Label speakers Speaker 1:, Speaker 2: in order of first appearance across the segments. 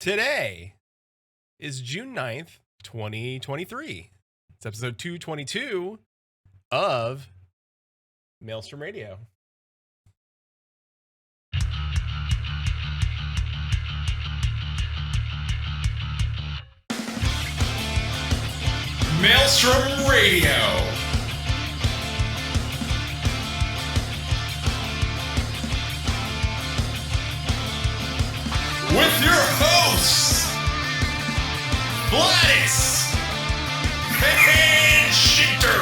Speaker 1: Today is June 9th, 2023. It's episode 222 of Maelstrom Radio. Maelstrom Radio. With your hosts, Gladys and Shitter.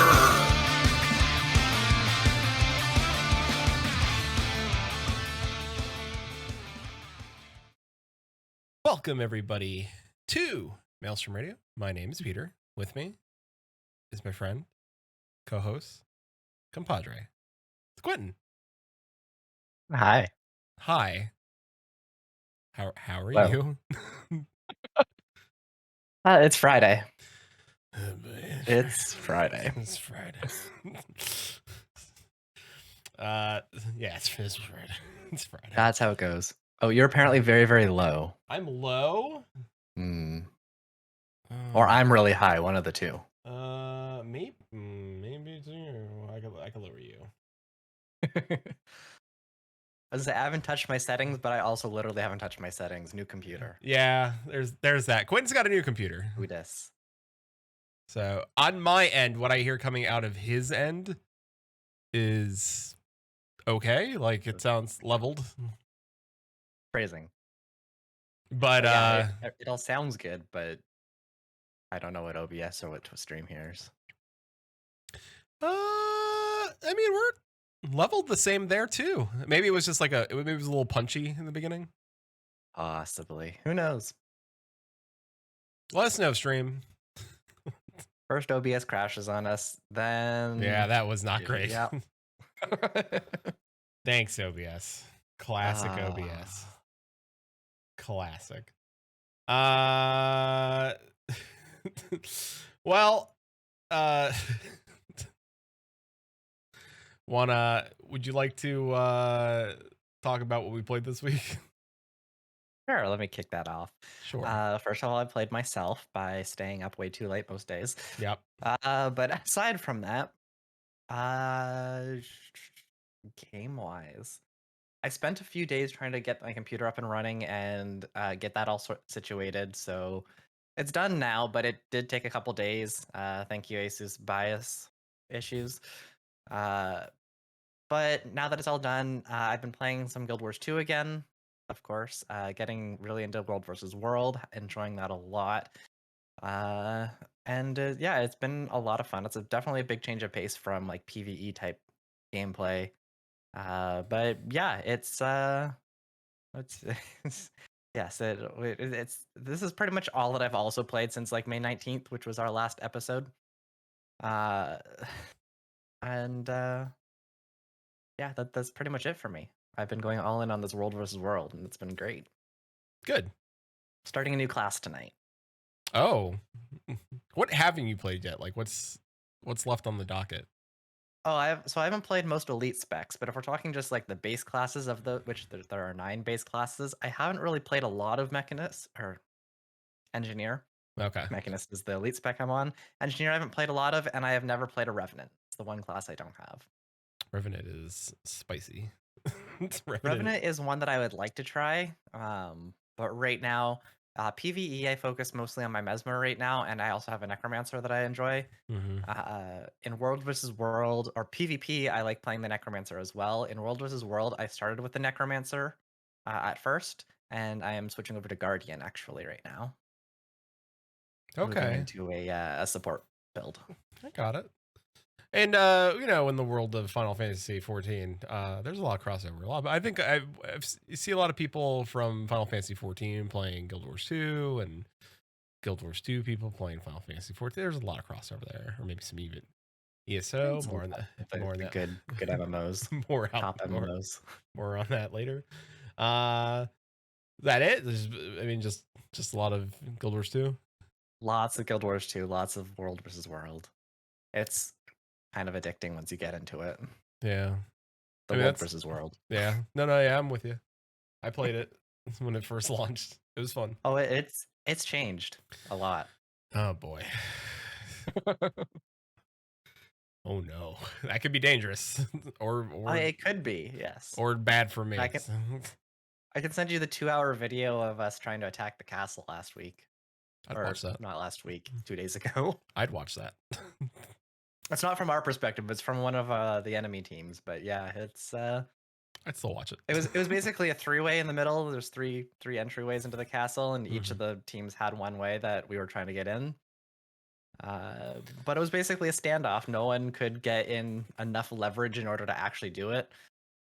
Speaker 1: Welcome, everybody, to Maelstrom Radio. My name is Peter. With me is my friend, co-host, compadre, it's Quinton.
Speaker 2: Hi.
Speaker 1: Hi. How are
Speaker 2: Hello.
Speaker 1: you?
Speaker 2: It's Friday.
Speaker 1: It's
Speaker 2: Friday.
Speaker 1: It's Friday. Yeah, it's Friday. It's Friday.
Speaker 2: That's how it goes. Oh, you're apparently very, very low.
Speaker 1: I'm low.
Speaker 2: Or I'm really high. One of the two.
Speaker 1: Maybe too. I can lower you.
Speaker 2: I haven't touched my settings, but I also literally haven't touched my settings. New computer.
Speaker 1: Yeah, there's that. Quentin's got a new computer.
Speaker 2: Who dis?
Speaker 1: So on my end, what I hear coming out of his end is okay. Like it sounds leveled.
Speaker 2: Phrasing.
Speaker 1: But
Speaker 2: yeah, it all sounds good, but I don't know what OBS or what Stream hears.
Speaker 1: I mean, we're leveled the same there too. Maybe it was just like maybe it was a little punchy in the beginning.
Speaker 2: Possibly. Who knows?
Speaker 1: Let us know, stream.
Speaker 2: First OBS crashes on us, then
Speaker 1: yeah, that was not great.
Speaker 2: Yeah.
Speaker 1: Thanks, OBS. Classic OBS. Classic. Well, would you like to talk about what we played this week?
Speaker 2: Sure, let me kick that off.
Speaker 1: Sure.
Speaker 2: First of all, I played myself by staying up way too late most days.
Speaker 1: Yep.
Speaker 2: But aside from that, game-wise, I spent a few days trying to get my computer up and running and get that all situated. So it's done now, but it did take a couple days. Thank you, Asus BIOS issues. But now that it's all done, I've been playing some Guild Wars 2 again. Of course, getting really into World versus World, enjoying that a lot. Yeah, it's been a lot of fun. It's definitely a big change of pace from like PvE type gameplay. But yeah, it's yes, this is pretty much all that I've also played since like May 19th, which was our last episode. Yeah, that's pretty much it for me. I've been going all in on this World versus World, and it's been great.
Speaker 1: Good.
Speaker 2: Starting a new class tonight.
Speaker 1: Oh, what haven't you played yet? Like, what's left on the docket?
Speaker 2: Oh, I haven't played most elite specs, but if we're talking just like the base classes of which there are 9 base classes, I haven't really played a lot of Mechanist or Engineer.
Speaker 1: Okay.
Speaker 2: Mechanist is the elite spec I'm on. Engineer I haven't played a lot of, and I have never played a Revenant. It's the one class I don't have.
Speaker 1: Revenant is spicy.
Speaker 2: Revenant is one that I would like to try, but right now, PvE I focus mostly on my Mesmer right now, and I also have a Necromancer that I enjoy. In World vs. World, or PvP, I like playing the Necromancer as well. In World vs. World, I started with the Necromancer at first, and I am switching over to Guardian actually right now.
Speaker 1: Okay.
Speaker 2: Moving into a support build.
Speaker 1: I got it. And in the world of Final Fantasy 14, there's a lot of crossover. I think I see a lot of people from Final Fantasy 14 playing Guild Wars 2, and Guild Wars 2 people playing Final Fantasy 14. There's a lot of crossover there, or maybe some even ESO. More on that.
Speaker 2: Good MMOs.
Speaker 1: More on that later. Is that it? Just a lot of Guild Wars 2.
Speaker 2: Lots of Guild Wars 2. Lots of World versus World. It's kind of addicting once you get into it.
Speaker 1: Yeah.
Speaker 2: World versus World.
Speaker 1: Yeah. No, yeah, I'm with you. I played it when it first launched. It was fun.
Speaker 2: Oh, it's changed a lot.
Speaker 1: Oh boy. Oh no, that could be dangerous, or
Speaker 2: It could be, yes.
Speaker 1: or bad for me.
Speaker 2: I can send you the 2-hour video of us trying to attack the castle last week.
Speaker 1: I'd
Speaker 2: Or
Speaker 1: watch that.
Speaker 2: not last week, 2 days ago.
Speaker 1: I'd watch that.
Speaker 2: It's not from our perspective, it's from one of the enemy teams, but yeah, it's
Speaker 1: I'd still watch it.
Speaker 2: It was basically a 3-way in the middle. There's three entryways into the castle, and each of the teams had one way that we were trying to get in. But it was basically a standoff. No one could get in enough leverage in order to actually do it.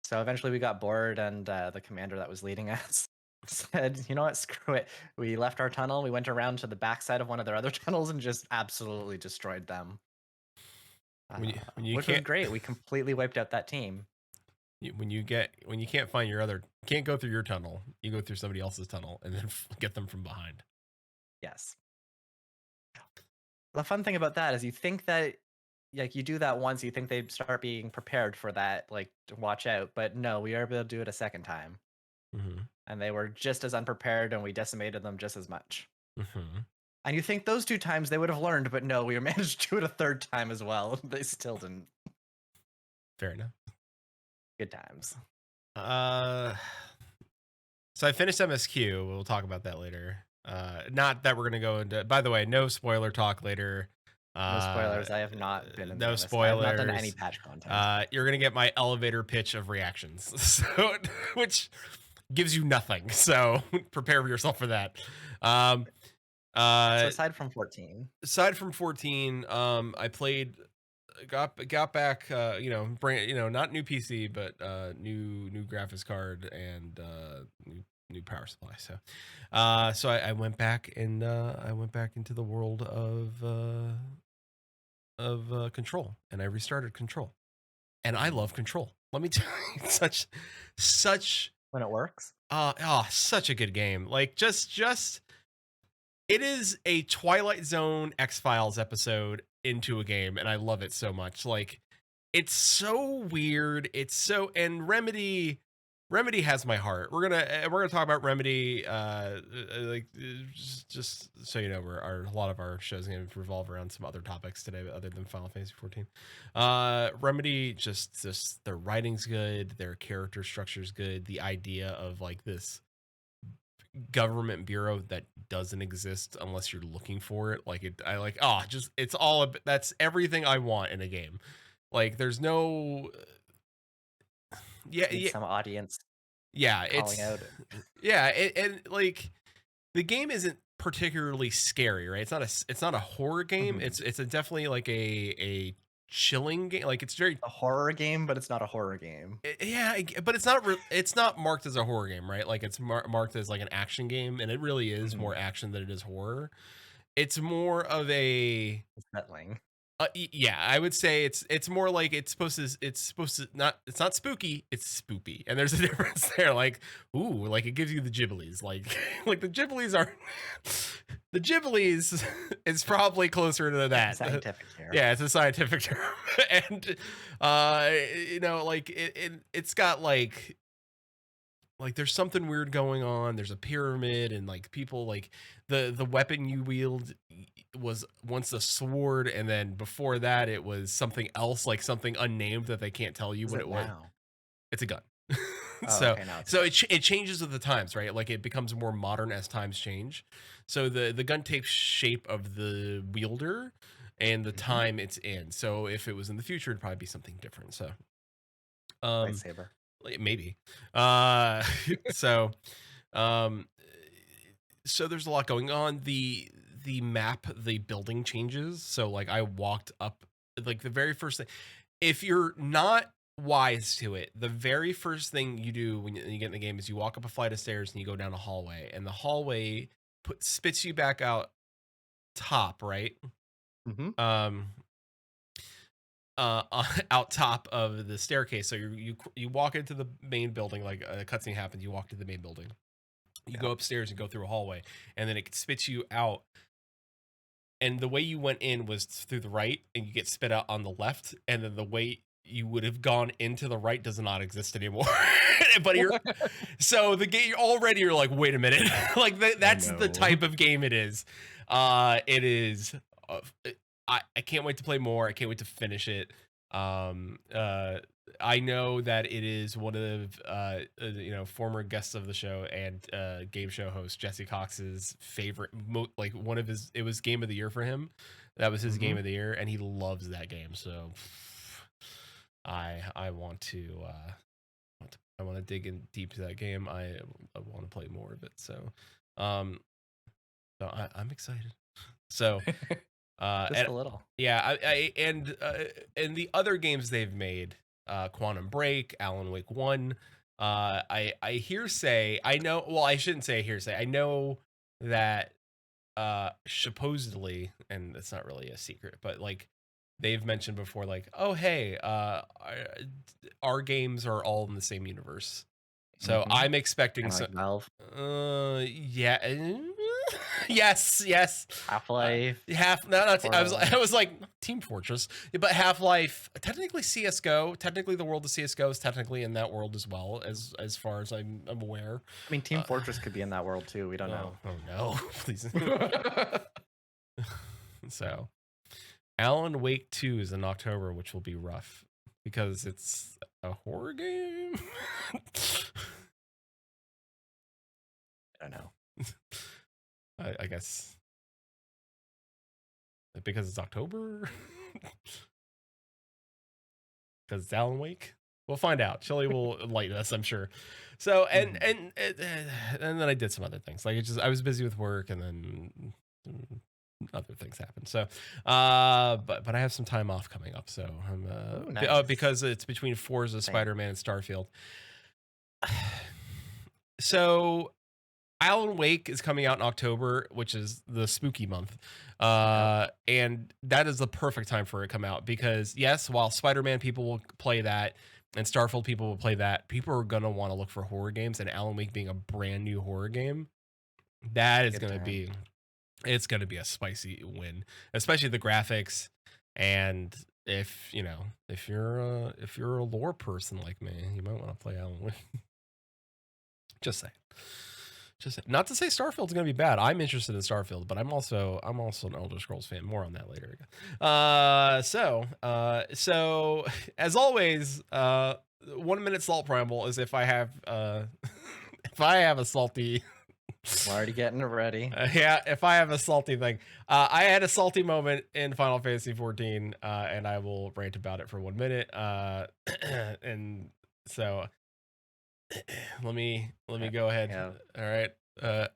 Speaker 2: So eventually we got bored, and the commander that was leading us said, "You know what? Screw it." We left our tunnel. We went around to the backside of one of their other tunnels and just absolutely destroyed them.
Speaker 1: When you
Speaker 2: which was great. We completely wiped out that team.
Speaker 1: When you can't find can't go through your tunnel, you go through somebody else's tunnel and then get them from behind.
Speaker 2: Yes. The fun thing about that is you think that, like, you do that once, you think they'd start being prepared for that, like, to watch out. But no, we were able to do it a second time. And they were just as unprepared, and we decimated them just as much. And you think those 2 times they would have learned, but no, we managed to do it a 3rd time as well. They still didn't.
Speaker 1: Fair enough.
Speaker 2: Good times.
Speaker 1: So I finished MSQ. We'll talk about that later. Not that we're gonna go into. By the way, no spoiler talk later.
Speaker 2: No spoilers. I have not been in
Speaker 1: no spoilers.
Speaker 2: I have not done any patch content.
Speaker 1: You're gonna get my elevator pitch of reactions, so which gives you nothing. So prepare yourself for that.
Speaker 2: So aside from 14,
Speaker 1: I played. Got back, not new PC, but new graphics card and new power supply. So I went back and I went back into the world of Control, and I restarted Control, and I love Control. Let me tell you, such
Speaker 2: when it works.
Speaker 1: Such a good game. Like just it is a Twilight Zone X-Files episode into a game, and I love it so much. Like, it's so weird. And Remedy has my heart. We're gonna talk about Remedy. Just so you know, a lot of our shows gonna revolve around some other topics today, other than Final Fantasy 14. Remedy, just their writing's good, their character structure's good. The idea of like this government bureau that doesn't exist unless you're looking for it, that's everything I want in a game. Like, there's no
Speaker 2: some audience
Speaker 1: calling
Speaker 2: out.
Speaker 1: And like, the game isn't particularly scary, right? It's not a horror game. It's definitely like a chilling game. Like, it's very
Speaker 2: a horror game, but it's not a horror game.
Speaker 1: But it's not marked as a horror game, right? Like, it's marked as like an action game, and it really is more action than it is horror. It's more of a
Speaker 2: settling.
Speaker 1: I would say it's more like it's supposed to not, it's not spooky, it's spoopy, and there's a difference there. Like, ooh, like it gives you the Ghiblis, like like the Ghiblis is probably closer to that.
Speaker 2: Scientific term.
Speaker 1: Yeah, it's a scientific term, and it's got like there's something weird going on. There's a pyramid, and like people, like the weapon you wield was once a sword, and then before that it was something else, like something unnamed that they can't tell you what it was. It's a gun. So it changes with the times, right? Like, it becomes more modern as times change. So the gun takes shape of the wielder and the time it's in. So if it was in the future, it'd probably be something different. So
Speaker 2: lightsaber.
Speaker 1: Maybe. So there's a lot going on. The map, the building changes. So like, I walked up, like, the very first thing, if you're not wise to it, the very first thing you do when you get in the game is you walk up a flight of stairs and you go down a hallway, and the hallway spits you back out top, right? Out top of the staircase. So you walk into the main building, like a cutscene happens, you walk to the main building, you go upstairs and go through a hallway, and then it spits you out. And the way you went in was through the right, and you get spit out on the left. And then the way you would have gone into the right does not exist anymore. But so the game already you're like, wait a minute, like that's the type of game it is. It is. I can't wait to play more. I can't wait to finish it. I know that it is one of former guests of the show and game show host Jesse Cox's favorite, like one of his. It was game of the year for him. That was his game of the year, and he loves that game. So I want to dig in deep to that game. I want to play more of it. So I'm excited. So
Speaker 2: just a little.
Speaker 1: Yeah, and the other games they've made, Quantum Break, Alan Wake 1, I hearsay, I know, well, I shouldn't say hearsay. I know that supposedly, and it's not really a secret, but like they've mentioned before, like, oh hey, our games are all in the same universe. So I'm expecting
Speaker 2: some Valve.
Speaker 1: Yeah. Yes.
Speaker 2: Half-Life.
Speaker 1: I was like Team Fortress, but Half-Life, technically CS:GO, technically the world of CS:GO is technically in that world as well, as far as I'm aware.
Speaker 2: I mean, Team Fortress could be in that world too. We don't know.
Speaker 1: Oh no, please. So, Alan Wake 2 is in October, which will be rough because it's a horror game.
Speaker 2: I don't know.
Speaker 1: I guess because it's October. Because it's Alan Wake. We'll find out. Chili will enlighten us, I'm sure. So and then I did some other things. Like I was busy with work, and then other things happened. So, but I have some time off coming up. So I'm
Speaker 2: nice.
Speaker 1: because it's between Forza, Spider-Man, and Starfield. So Alan Wake is coming out in October, which is the spooky month. And that is the perfect time for it to come out because yes, while Spider-Man people will play that and Starfield people will play that, people are going to want to look for horror games, and Alan Wake being a brand new horror game, that is going to be, it's going to be a spicy win, especially the graphics. And if you're a lore person like me, you might want to play Alan Wake. Just saying. Not to say Starfield's gonna be bad. I'm interested in Starfield, but I'm also an Elder Scrolls fan. More on that later. So as always, 1 minute salt preamble is if I have a salty.
Speaker 2: We're already getting it ready.
Speaker 1: If I have a salty thing, I had a salty moment in Final Fantasy 14, and I will rant about it for 1 minute. And so. Let me go ahead. Yeah. All right.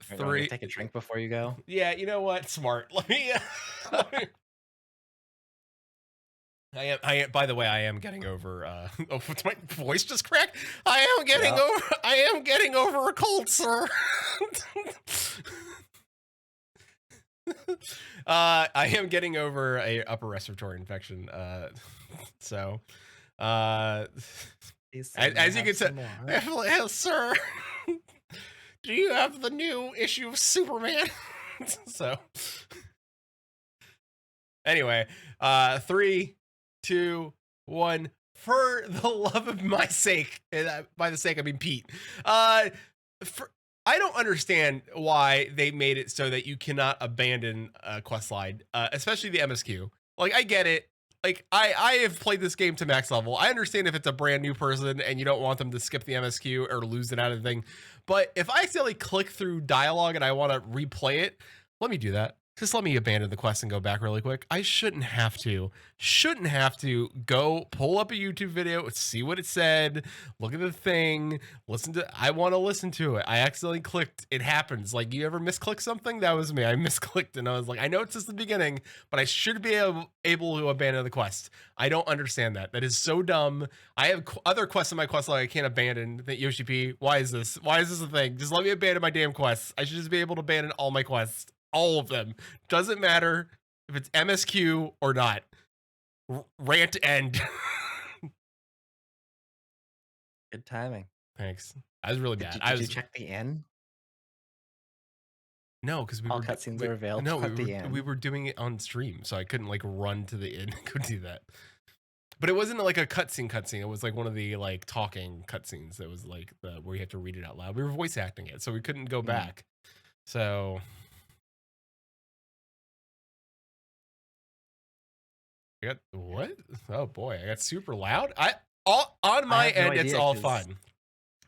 Speaker 1: 3.
Speaker 2: Take a drink before you go.
Speaker 1: Yeah, you know what? Smart. Let me. I am. By the way, I am getting over. Oh, my voice just cracked. I am getting over a cold, sir. I am getting over a upper respiratory infection. So. As you can say, sir, do you have the new issue of Superman? So, anyway, 3, 2, 1. For the love of my sake, and by the sake I mean Pete. I don't understand why they made it so that you cannot abandon a quest line, especially the MSQ. Like, I get it. Like, I have played this game to max level. I understand if it's a brand new person and you don't want them to skip the MSQ or lose it out of the thing. But if I accidentally click through dialogue and I want to replay it, let me do that. Just let me abandon the quest and go back really quick. I shouldn't have to go pull up a YouTube video, see what it said, look at the thing, I want to listen to it. I accidentally clicked. It happens. Like, you ever misclick something? That was me. I misclicked and I was like, I know it's just the beginning, but I should be able to abandon the quest. I don't understand that. That is so dumb. I have other quests in my quest log I can't abandon. Yoshi P, why is this a thing? Just let me abandon my damn quests. I should just be able to abandon all my quests. All of them. Doesn't matter if it's MSQ or not. Rant end.
Speaker 2: Good timing.
Speaker 1: Thanks. I was really bad.
Speaker 2: Did you check the end?
Speaker 1: No, because
Speaker 2: all cutscenes are available. No,
Speaker 1: we were doing it on stream, so I couldn't like run to the end and go do that. but it wasn't like a cutscene. It was like one of the like talking cutscenes. That was like the where you had to read it out loud. We were voice acting it, so we couldn't go back. So I got what? Oh boy, I got super loud. On my end, it's all fun.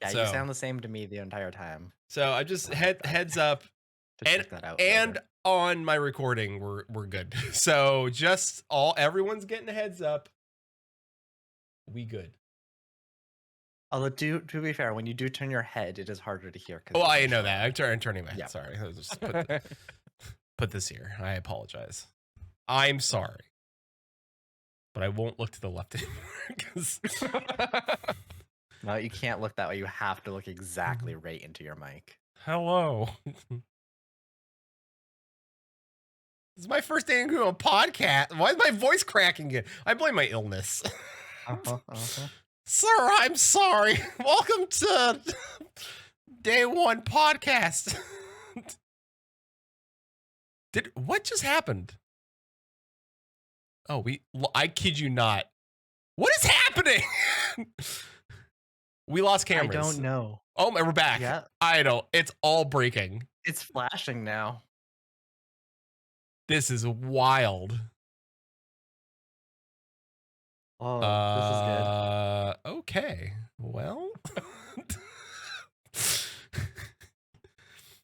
Speaker 2: Yeah, you sound the same to me the entire time.
Speaker 1: So I just heads up, and on my recording, we're good. So just everyone's getting a heads up. We good.
Speaker 2: Although to be fair, when you do turn your head, it is harder to hear.
Speaker 1: Oh, I know that. I'm turning my head. Sorry. I'll just put this here. I apologize. I'm sorry. But I won't look to the left anymore.
Speaker 2: No, you can't look that way. You have to look exactly right into your mic.
Speaker 1: Hello. This is my first day doing a podcast. Why is my voice cracking again? I blame my illness. Sir, I'm sorry. Welcome to day 1 podcast. What just happened? Oh, I kid you not. What is happening? We lost cameras.
Speaker 2: I don't know.
Speaker 1: Oh, we're back.
Speaker 2: Yeah.
Speaker 1: I don't. It's all breaking.
Speaker 2: It's flashing now.
Speaker 1: This is wild.
Speaker 2: Oh, this is
Speaker 1: good. Okay. Well.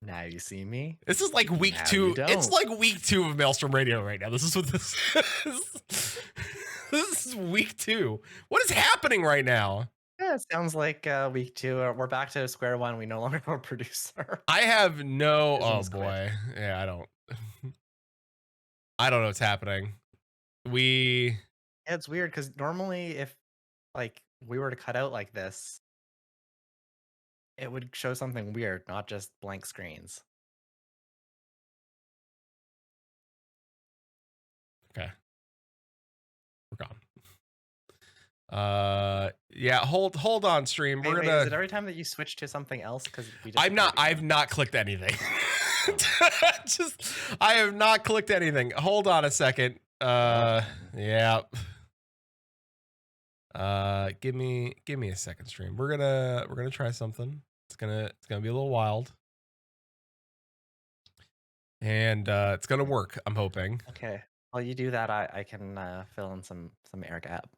Speaker 2: Now you see me.
Speaker 1: This is like week 2. It's like week 2 of Maelstrom Radio right now. This is what this is. This is week 2. What is happening right now?
Speaker 2: Yeah, it sounds like week 2. We're back to square one. We no longer have a producer.
Speaker 1: I have no. Oh boy. Yeah, I don't. I don't know what's happening.
Speaker 2: Yeah, it's weird because normally if like we were to cut out like this, it would show something weird, not just blank screens.
Speaker 1: Okay. We're gone. Yeah, hold on, stream. We're gonna.
Speaker 2: Is it every time that you switch to something else? Because
Speaker 1: I've not clicked anything. I have not clicked anything. Hold on a second. Yeah. Give me a second, stream. We're gonna try something. It's gonna be a little wild. And it's gonna work, I'm hoping.
Speaker 2: Okay. While you do that, I can fill in some air gap.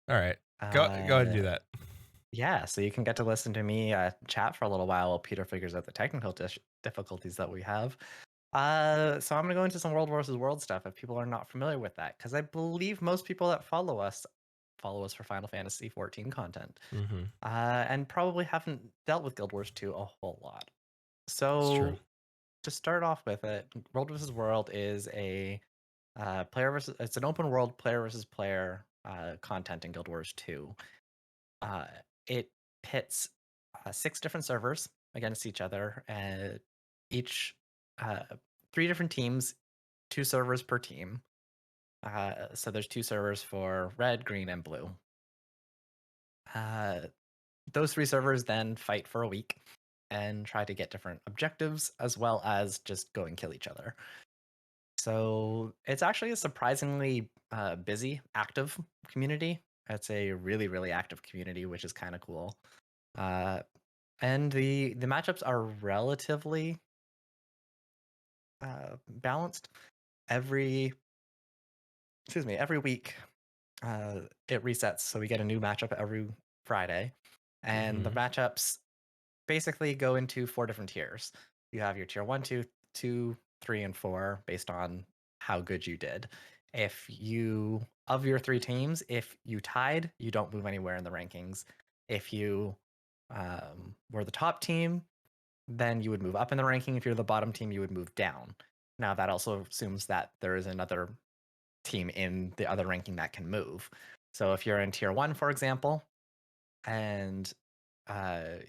Speaker 1: All right. Go ahead and do that.
Speaker 2: Yeah, so you can get to listen to me chat for a little while Peter figures out the technical difficulties that we have. So I'm going to go into some World vs. World stuff if people are not familiar with that, because I believe most people that follow us for Final Fantasy XIV content, and probably haven't dealt with Guild Wars 2 a whole lot. So to start off with it, World vs. World is a it's an open world player versus player content in Guild Wars 2. It pits 6 different servers against each other, and each 3 different teams, 2 servers per team. So there's 2 servers for red, green, and blue. Those 3 servers then fight for a week and try to get different objectives, as well as just go and kill each other. So it's actually a surprisingly busy, active community. It's a really, really active community, which is kind of cool. And the matchups are relatively balanced. Every week it resets, so we get a new matchup every Friday, and the matchups basically go into 4 different tiers. You have your tier 1, 2, 3, and 4 based on how good you did. If you, of your 3 teams, if you tied, you don't move anywhere in the rankings. If you were the top team, then you would move up in the ranking. If you're the bottom team, you would move down. Now that also assumes that there is another team in the other ranking that can move. So if you're in tier 1, for example, and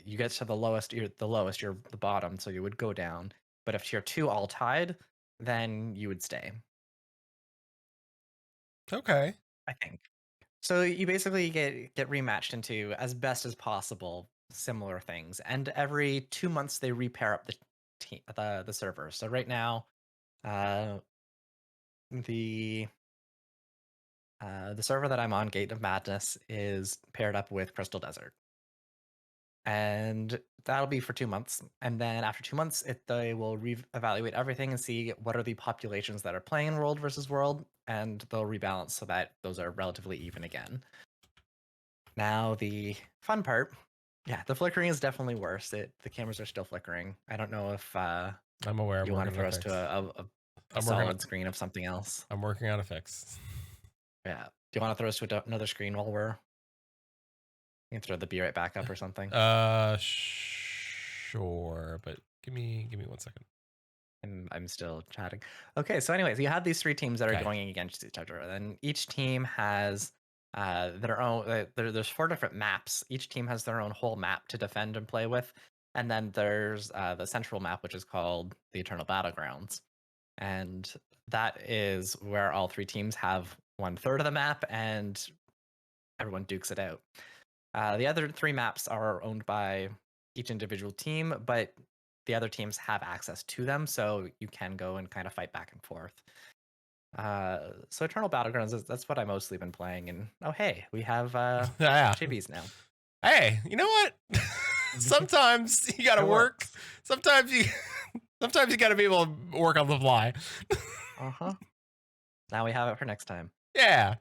Speaker 2: you get to the lowest, you're the bottom, so you would go down. But if tier 2 all tied, then you would stay.
Speaker 1: Okay.
Speaker 2: I think. So you basically get rematched into, as best as possible, similar things. And every 2 months they repair up the server. So right now, the The server that I'm on, Gate of Madness, is paired up with Crystal Desert. And that'll be for 2 months. And then after 2 months, they will evaluate everything and see what are the populations that are playing World versus World, and they'll rebalance so that those are relatively even again. Now, the fun part, yeah, the flickering is definitely worse. The cameras are still flickering. I don't know if
Speaker 1: I'm aware.
Speaker 2: you want to throw us to a solid screen of something else.
Speaker 1: I'm working on a fix.
Speaker 2: Yeah. Do you want to throw us to another screen while we're... You can throw the B right back up or something.
Speaker 1: Sure, but give me 1 second.
Speaker 2: I'm still chatting. Okay, so anyways, you have these 3 teams that are going against each other. Then each team has their own. There's 4 different maps. Each team has their own whole map to defend and play with. And then there's the central map, which is called the Eternal Battlegrounds, and that is where all 3 teams have 1/3 of the map, and everyone dukes it out. The other 3 maps are owned by each individual team, but the other teams have access to them, so you can go and kind of fight back and forth. So Eternal Battlegrounds, that's what I've mostly been playing. And oh, hey, we have chibis now.
Speaker 1: Hey, you know what? Sometimes you gotta work. Sometimes you gotta be able to work on the fly.
Speaker 2: Now we have it for next time.
Speaker 1: Yeah.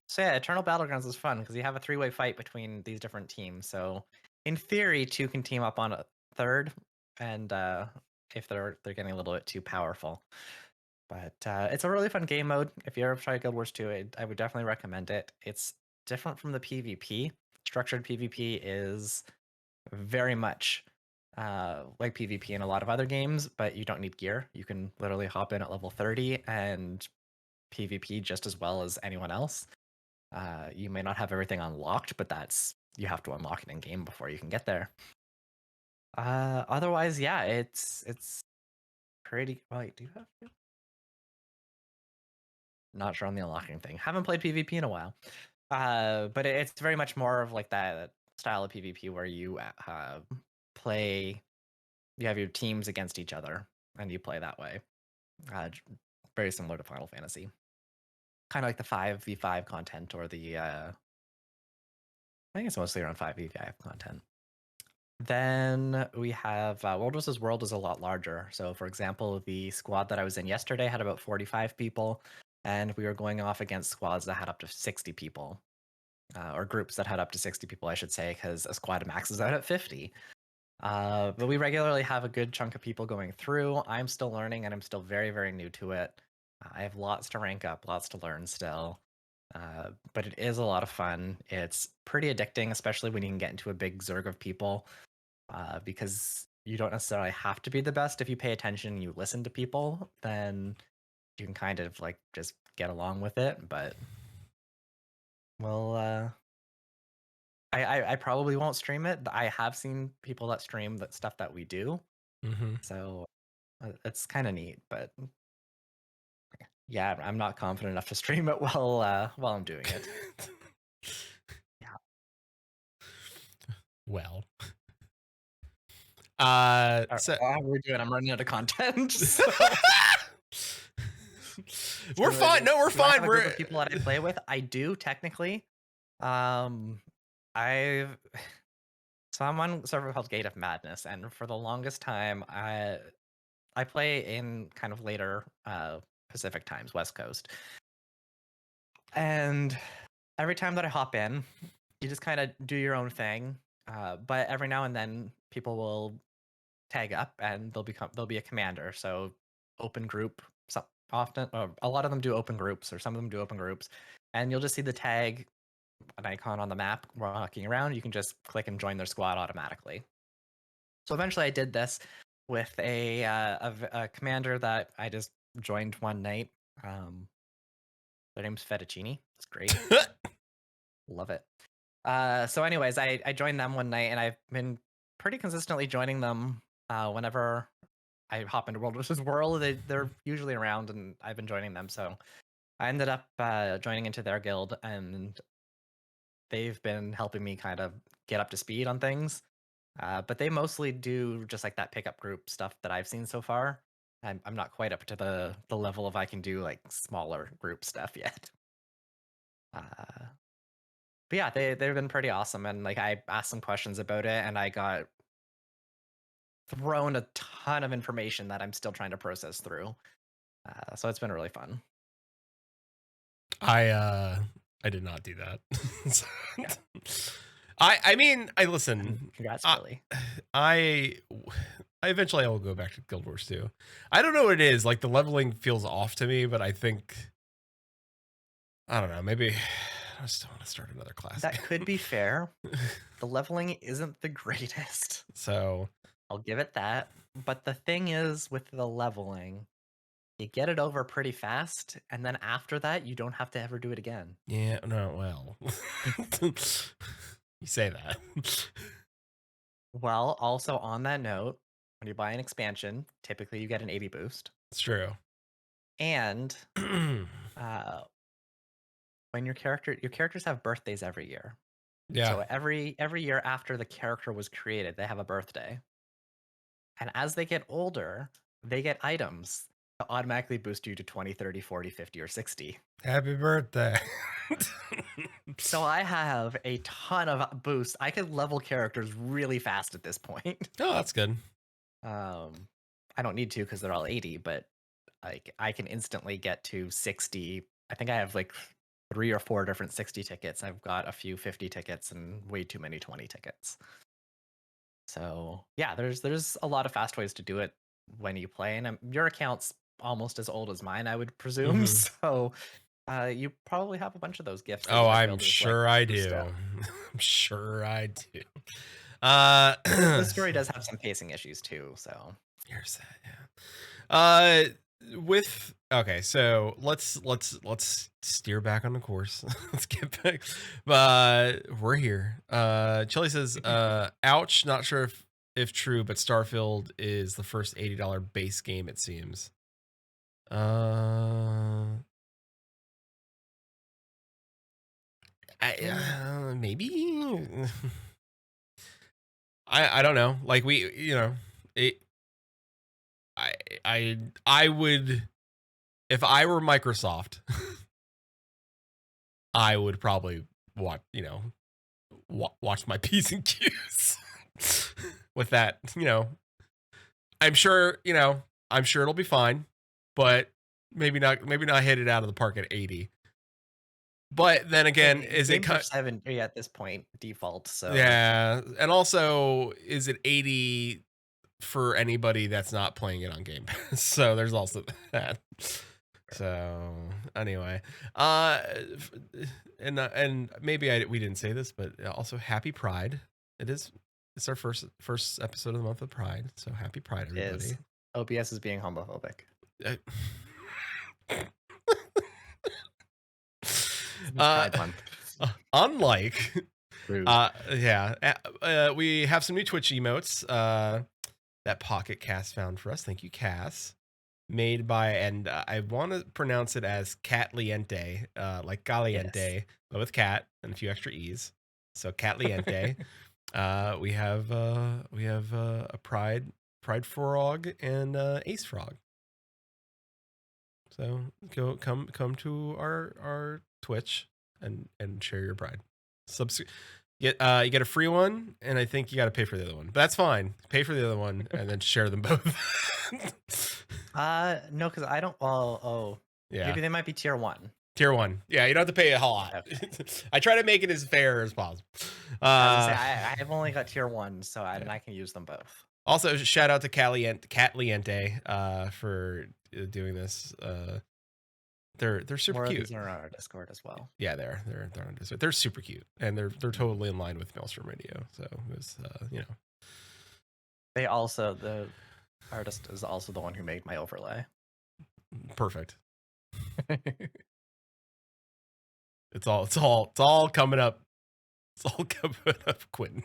Speaker 2: So yeah, Eternal Battlegrounds is fun because you have a 3-way fight between these different teams. So in theory, 2 can team up on a 3rd, and if they're getting a little bit too powerful. But it's a really fun game mode. If you ever try Guild Wars 2, I would definitely recommend it. It's different from the PvP. Structured PvP is very much like PvP in a lot of other games, but you don't need gear. You can literally hop in at level 30 and PvP just as well as anyone else. You may not have everything unlocked, but you have to unlock it in game before you can get there. Otherwise, yeah, it's pretty. Wait, do you have to? Not sure on the unlocking thing. Haven't played PvP in a while. But it's very much more of like that style of PvP where you play. You have your teams against each other, and you play that way. Very similar to Final Fantasy. Kind of like the 5v5 content, or the I think it's mostly around 5v5 content. Then we have World vs. World is a lot larger. So, for example, the squad that I was in yesterday had about 45 people, and we were going off against squads that had up to 60 people, or groups that had up to 60 people, I should say, because a squad maxes out at 50. But we regularly have a good chunk of people going through. I'm still learning, and I'm still very, very new to it. I have lots to rank up, lots to learn still. But it is a lot of fun. It's pretty addicting, especially when you can get into a big zerg of people, because you don't necessarily have to be the best. If you pay attention and you listen to people, then you can kind of like just get along with it. But well, I probably won't stream it. I have seen people that stream that stuff that we do, so it's kind of neat. But yeah, I'm not confident enough to stream it while I'm doing it. Yeah.
Speaker 1: Well.
Speaker 2: So we're doing. I'm running out of content. So.
Speaker 1: We're fine. No, we're fine.
Speaker 2: We're group of people that I play with. I do technically. I'm on a server called Gate of Madness, and for the longest time, I play in kind of later Pacific times, West Coast. And every time that I hop in, you just kind of do your own thing. But every now and then, people will tag up, and they'll be a commander. So open group. Often, or a lot of them do open groups, or some of them do open groups, and you'll just see the tag, an icon on the map walking around. You can just click and join their squad automatically. So eventually, I did this with a commander that I just joined one night. Their name's Fettuccine. It's great. Love it. So anyways, I joined them one night, and I've been pretty consistently joining them whenever I hop into World vs. World. They're usually around, and I've been joining them. So I ended up joining into their guild, and they've been helping me kind of get up to speed on things. But they mostly do just like that pickup group stuff that I've seen so far. I'm not quite up to the level of I can do like smaller group stuff yet. Uh, but yeah, they've been pretty awesome, and like I asked some questions about it, and I got thrown a ton of information that I'm still trying to process through. So it's been really fun.
Speaker 1: I did not do that.
Speaker 2: Yeah.
Speaker 1: I mean, I listen.
Speaker 2: Congrats,
Speaker 1: I,
Speaker 2: Billy.
Speaker 1: I eventually I will go back to Guild Wars 2. I don't know what it is. Like the leveling feels off to me, but I think I don't know. Maybe I still want to start another class.
Speaker 2: That could be fair. The leveling isn't the greatest.
Speaker 1: So
Speaker 2: I'll give it that. But the thing is, with the leveling, you get it over pretty fast, and then after that, you don't have to ever do it again.
Speaker 1: yeah, no, well, you say that.
Speaker 2: Well, also on that note, when you buy an expansion, typically you get an 80 boost.
Speaker 1: It's true.
Speaker 2: And when your characters have birthdays every year.
Speaker 1: Yeah.
Speaker 2: So every year after the character was created, they have a birthday. And as they get older, they get items that automatically boost you to 20, 30, 40, 50, or 60.
Speaker 1: Happy birthday.
Speaker 2: So I have a ton of boosts. I can level characters really fast at this point.
Speaker 1: Oh, that's good.
Speaker 2: I don't need to because they're all 80, but like I can instantly get to 60. I think I have like 3 or 4 different 60 tickets. I've got a few 50 tickets and way too many 20 tickets. So yeah, there's a lot of fast ways to do it when you play, and your account's almost as old as mine, I would presume. So you probably have a bunch of those gifts.
Speaker 1: Oh, I'm sure I do. I'm sure I do. The
Speaker 2: story does have some pacing issues too, so
Speaker 1: you're sad, yeah. Okay, so let's steer back on the course. Let's get back. We're here. Chili says, ouch, not sure if true, but Starfield is the first $80 base game, it seems. Maybe. I don't know. Like I would, if I were Microsoft, I would probably watch my P's and Q's with that. I'm sure it'll be fine, but maybe not hit it out of the park at 80. But then again, is it
Speaker 2: 70 at this point default? So
Speaker 1: yeah, and also is it 80 for anybody that's not playing it on Game Pass? So there's also that. So anyway, and maybe we didn't say this, but also happy Pride. It's our first episode of the month of Pride. So happy Pride, everybody.
Speaker 2: OBS is being homophobic.
Speaker 1: Unlike we have some new Twitch emotes that Pocket Cast found for us. Thank you, Cass. Made by, and I want to pronounce it as Catliente, like Caliente, but with cat and a few extra e's. So Catliente. We have a Pride Frog and Ace Frog. So come to our Twitch and share your Pride. You get a free one, and I think you got to pay for the other one. But that's fine. Pay for the other one and then share them both.
Speaker 2: No, because I don't. Oh, yeah. Maybe they might be tier 1.
Speaker 1: Tier 1. Yeah, you don't have to pay a lot. Okay. I try to make it as fair as possible.
Speaker 2: I've only got tier 1, so I can use them both.
Speaker 1: Also, shout out to Catliente for doing this. They're super cute.
Speaker 2: These are on our Discord as well.
Speaker 1: Yeah, they're on Discord. They're super cute, and they're totally in line with Maelstrom Radio. So it was
Speaker 2: They also, the artist is also the one who made my overlay.
Speaker 1: Perfect. It's all coming up. It's all coming up, Quinton.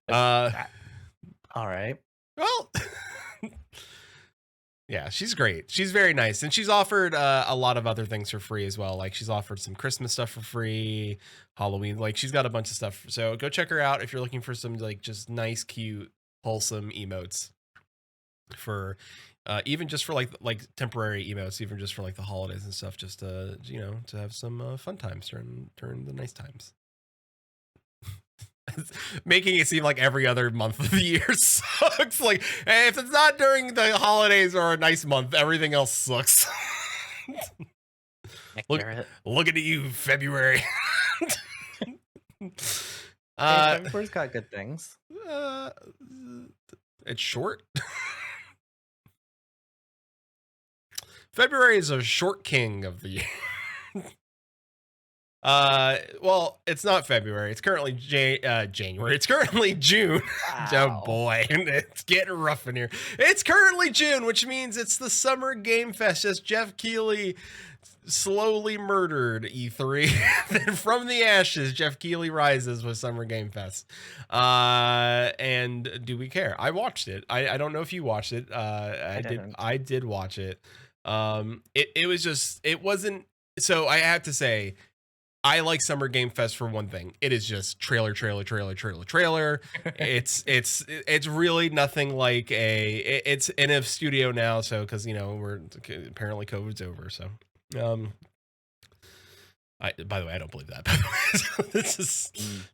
Speaker 2: All right.
Speaker 1: Well, yeah, she's great. She's very nice, and she's offered a lot of other things for free as well. Like she's offered some Christmas stuff for free, Halloween. Like she's got a bunch of stuff. So go check her out if you're looking for some like just nice, cute, wholesome emotes for even just for like temporary emotes, even just for like the holidays and stuff, just to to have some fun times during the nice times. Making it seem like every other month of the year sucks. Like, hey, if it's not during the holidays or a nice month, everything else sucks. Look at you, February.
Speaker 2: February's got good things.
Speaker 1: It's short. February is a short king of the year. Well, it's not February. It's currently January. It's currently June.
Speaker 2: Wow.
Speaker 1: Oh boy, it's getting rough in here. It's currently June, which means it's the Summer Game Fest. As Jeff Keighley slowly murdered E3. Then from the ashes, Jeff Keighley rises with Summer Game Fest. And do we care? I watched it. I don't know if you watched it. I did watch it. It was just, it wasn't, so I have to say, I like Summer Game Fest for one thing. It is just trailer. It's really nothing like it's in a studio now. So, cause we're apparently COVID's over. So, by the way, I don't believe that. By the way, this is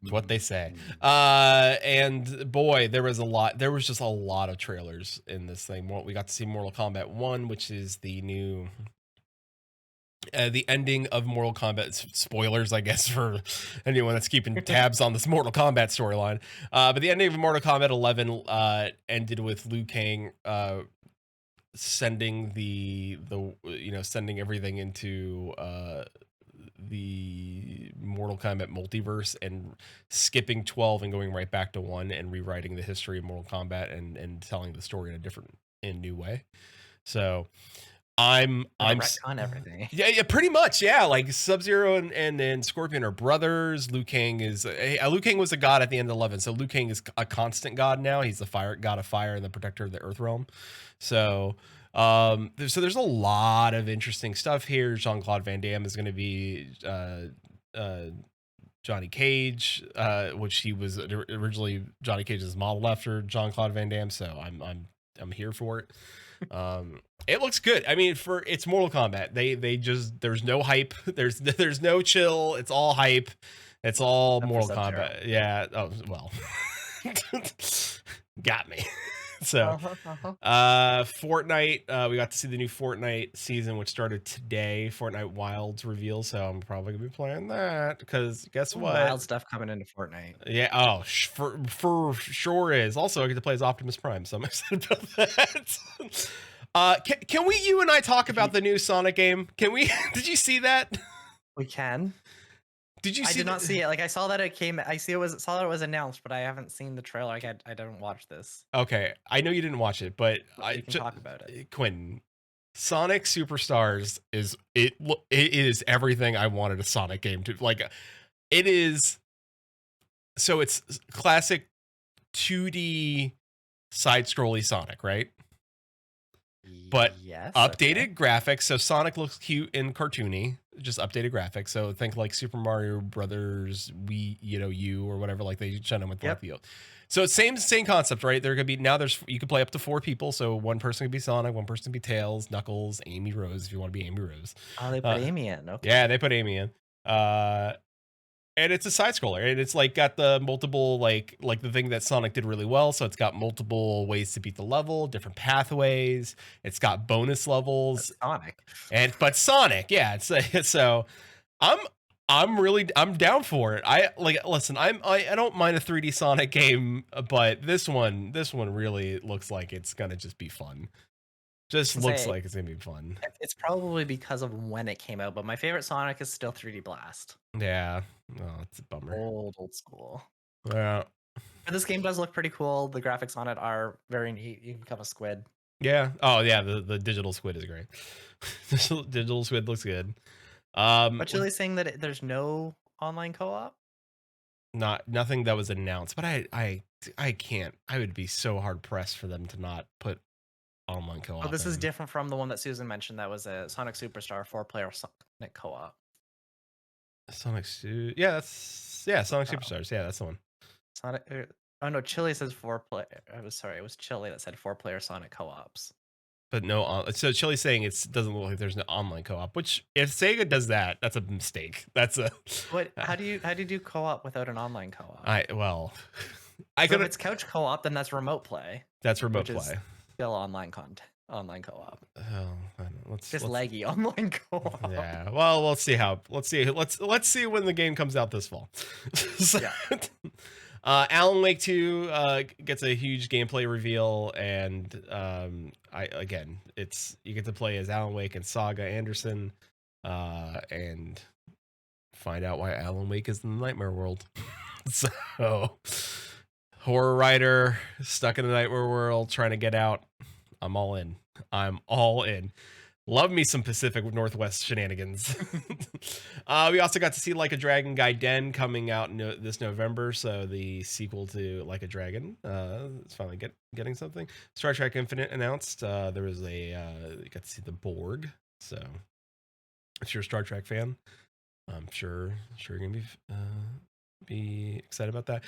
Speaker 1: what they say. And boy, there was just a lot of trailers in this thing. We got to see Mortal Kombat 1, which is the new, the ending of Mortal Kombat. Spoilers, I guess, for anyone that's keeping tabs on this Mortal Kombat storyline. But the ending of Mortal Kombat 11 ended with Liu Kang sending sending everything into the Mortal Kombat multiverse and skipping 12 and going right back to 1 and rewriting the history of Mortal Kombat and telling the story in a new way. So I'm
Speaker 2: retcon everything.
Speaker 1: Yeah, pretty much. Yeah, like Sub-Zero and Scorpion are brothers. Liu Kang was a god at the end of 11, so Liu Kang is a constant god now. He's the god of fire and the protector of the Earth realm. So there's a lot of interesting stuff here. Jean-Claude Van Damme is going to be Johnny Cage, which he was originally Johnny Cage's model after Jean-Claude Van Damme. So I'm here for it. It looks good. I mean, it's Mortal Kombat. They just, there's no hype. There's no chill. It's all hype. It's all Mortal Kombat. Yeah. Oh well. Got me. So, Fortnite. We got to see the new Fortnite season, which started today. Fortnite Wilds reveal. So I'm probably gonna be playing that because guess what?
Speaker 2: Wild stuff coming into Fortnite.
Speaker 1: Yeah. Oh, for sure is. Also, I get to play as Optimus Prime, so I'm excited about that. Can you and I talk about the new Sonic game? Can we? Did you see that?
Speaker 2: We can.
Speaker 1: Did you?
Speaker 2: I did not see it. Like I saw that it came. Saw that it was announced, but I haven't seen the trailer. Like I didn't watch this.
Speaker 1: Okay, I know you didn't watch it, but
Speaker 2: we can talk about it.
Speaker 1: Quinton, Sonic Superstars is everything I wanted a Sonic game to like. It is. So it's classic 2D side-scrolly Sonic, right? But
Speaker 2: yes,
Speaker 1: updated graphics. So Sonic looks cute and cartoony, just updated graphics. So think like Super Mario Brothers, U or whatever, like they shut them with like the. So same concept, right? They're gonna be you can play up to 4 people. So one person can be Sonic, one person can be Tails, Knuckles, Amy Rose if you want to be Amy Rose.
Speaker 2: Oh, they put Amy in. Okay.
Speaker 1: Yeah, they put Amy in. And it's a side scroller, and it's like got the multiple like the thing that Sonic did really well. So it's got multiple ways to beat the level, different pathways. It's got bonus levels.
Speaker 2: But
Speaker 1: Sonic, yeah. It's so I'm down for it. I don't mind a 3D Sonic game, but this one really looks like it's gonna just be fun. Looks like it's gonna be fun.
Speaker 2: It's probably because of when it came out, but my favorite Sonic is still 3D Blast.
Speaker 1: Yeah. Oh, it's a bummer.
Speaker 2: Old school.
Speaker 1: Yeah.
Speaker 2: But this game does look pretty cool. The graphics on it are very neat. You can become a squid.
Speaker 1: Yeah. Oh yeah, the digital squid is great. Digital squid looks good.
Speaker 2: But Chili's saying that there's no online co-op?
Speaker 1: Nothing that was announced, but I can't. I would be so hard pressed for them to not put online co-op.
Speaker 2: Oh, this is different from the one that Susan mentioned. That was a Sonic Superstar 4-player Sonic co-op.
Speaker 1: Sonic Superstars. Yeah, that's the one.
Speaker 2: Sonic. Oh no, Chili says 4-player. I was sorry, it was Chili that said 4-player Sonic co-ops.
Speaker 1: But no, so Chili's saying it doesn't look like there's no online co-op. Which, if Sega does that, that's a mistake. That's a.
Speaker 2: What? How do you do co-op without an online co-op?
Speaker 1: I
Speaker 2: So if it's couch co-op, then that's remote play.
Speaker 1: That's remote
Speaker 2: which
Speaker 1: play.
Speaker 2: Is still online co-op.
Speaker 1: Oh, let's
Speaker 2: laggy online co-op.
Speaker 1: Yeah. Well, let's see Let's see when the game comes out this fall. So, yeah. Alan Wake 2 gets a huge gameplay reveal, and you get to play as Alan Wake and Saga Anderson, and find out why Alan Wake is in the nightmare world. So, horror writer stuck in the nightmare world, trying to get out. I'm all in. Love me some Pacific Northwest shenanigans. We also got to see Like a Dragon Gaiden coming out this November. So the sequel to Like a Dragon is finally getting something. Star Trek Infinite announced. There was you got to see the Borg. So if you're a Star Trek fan, I'm sure you're gonna be excited about that.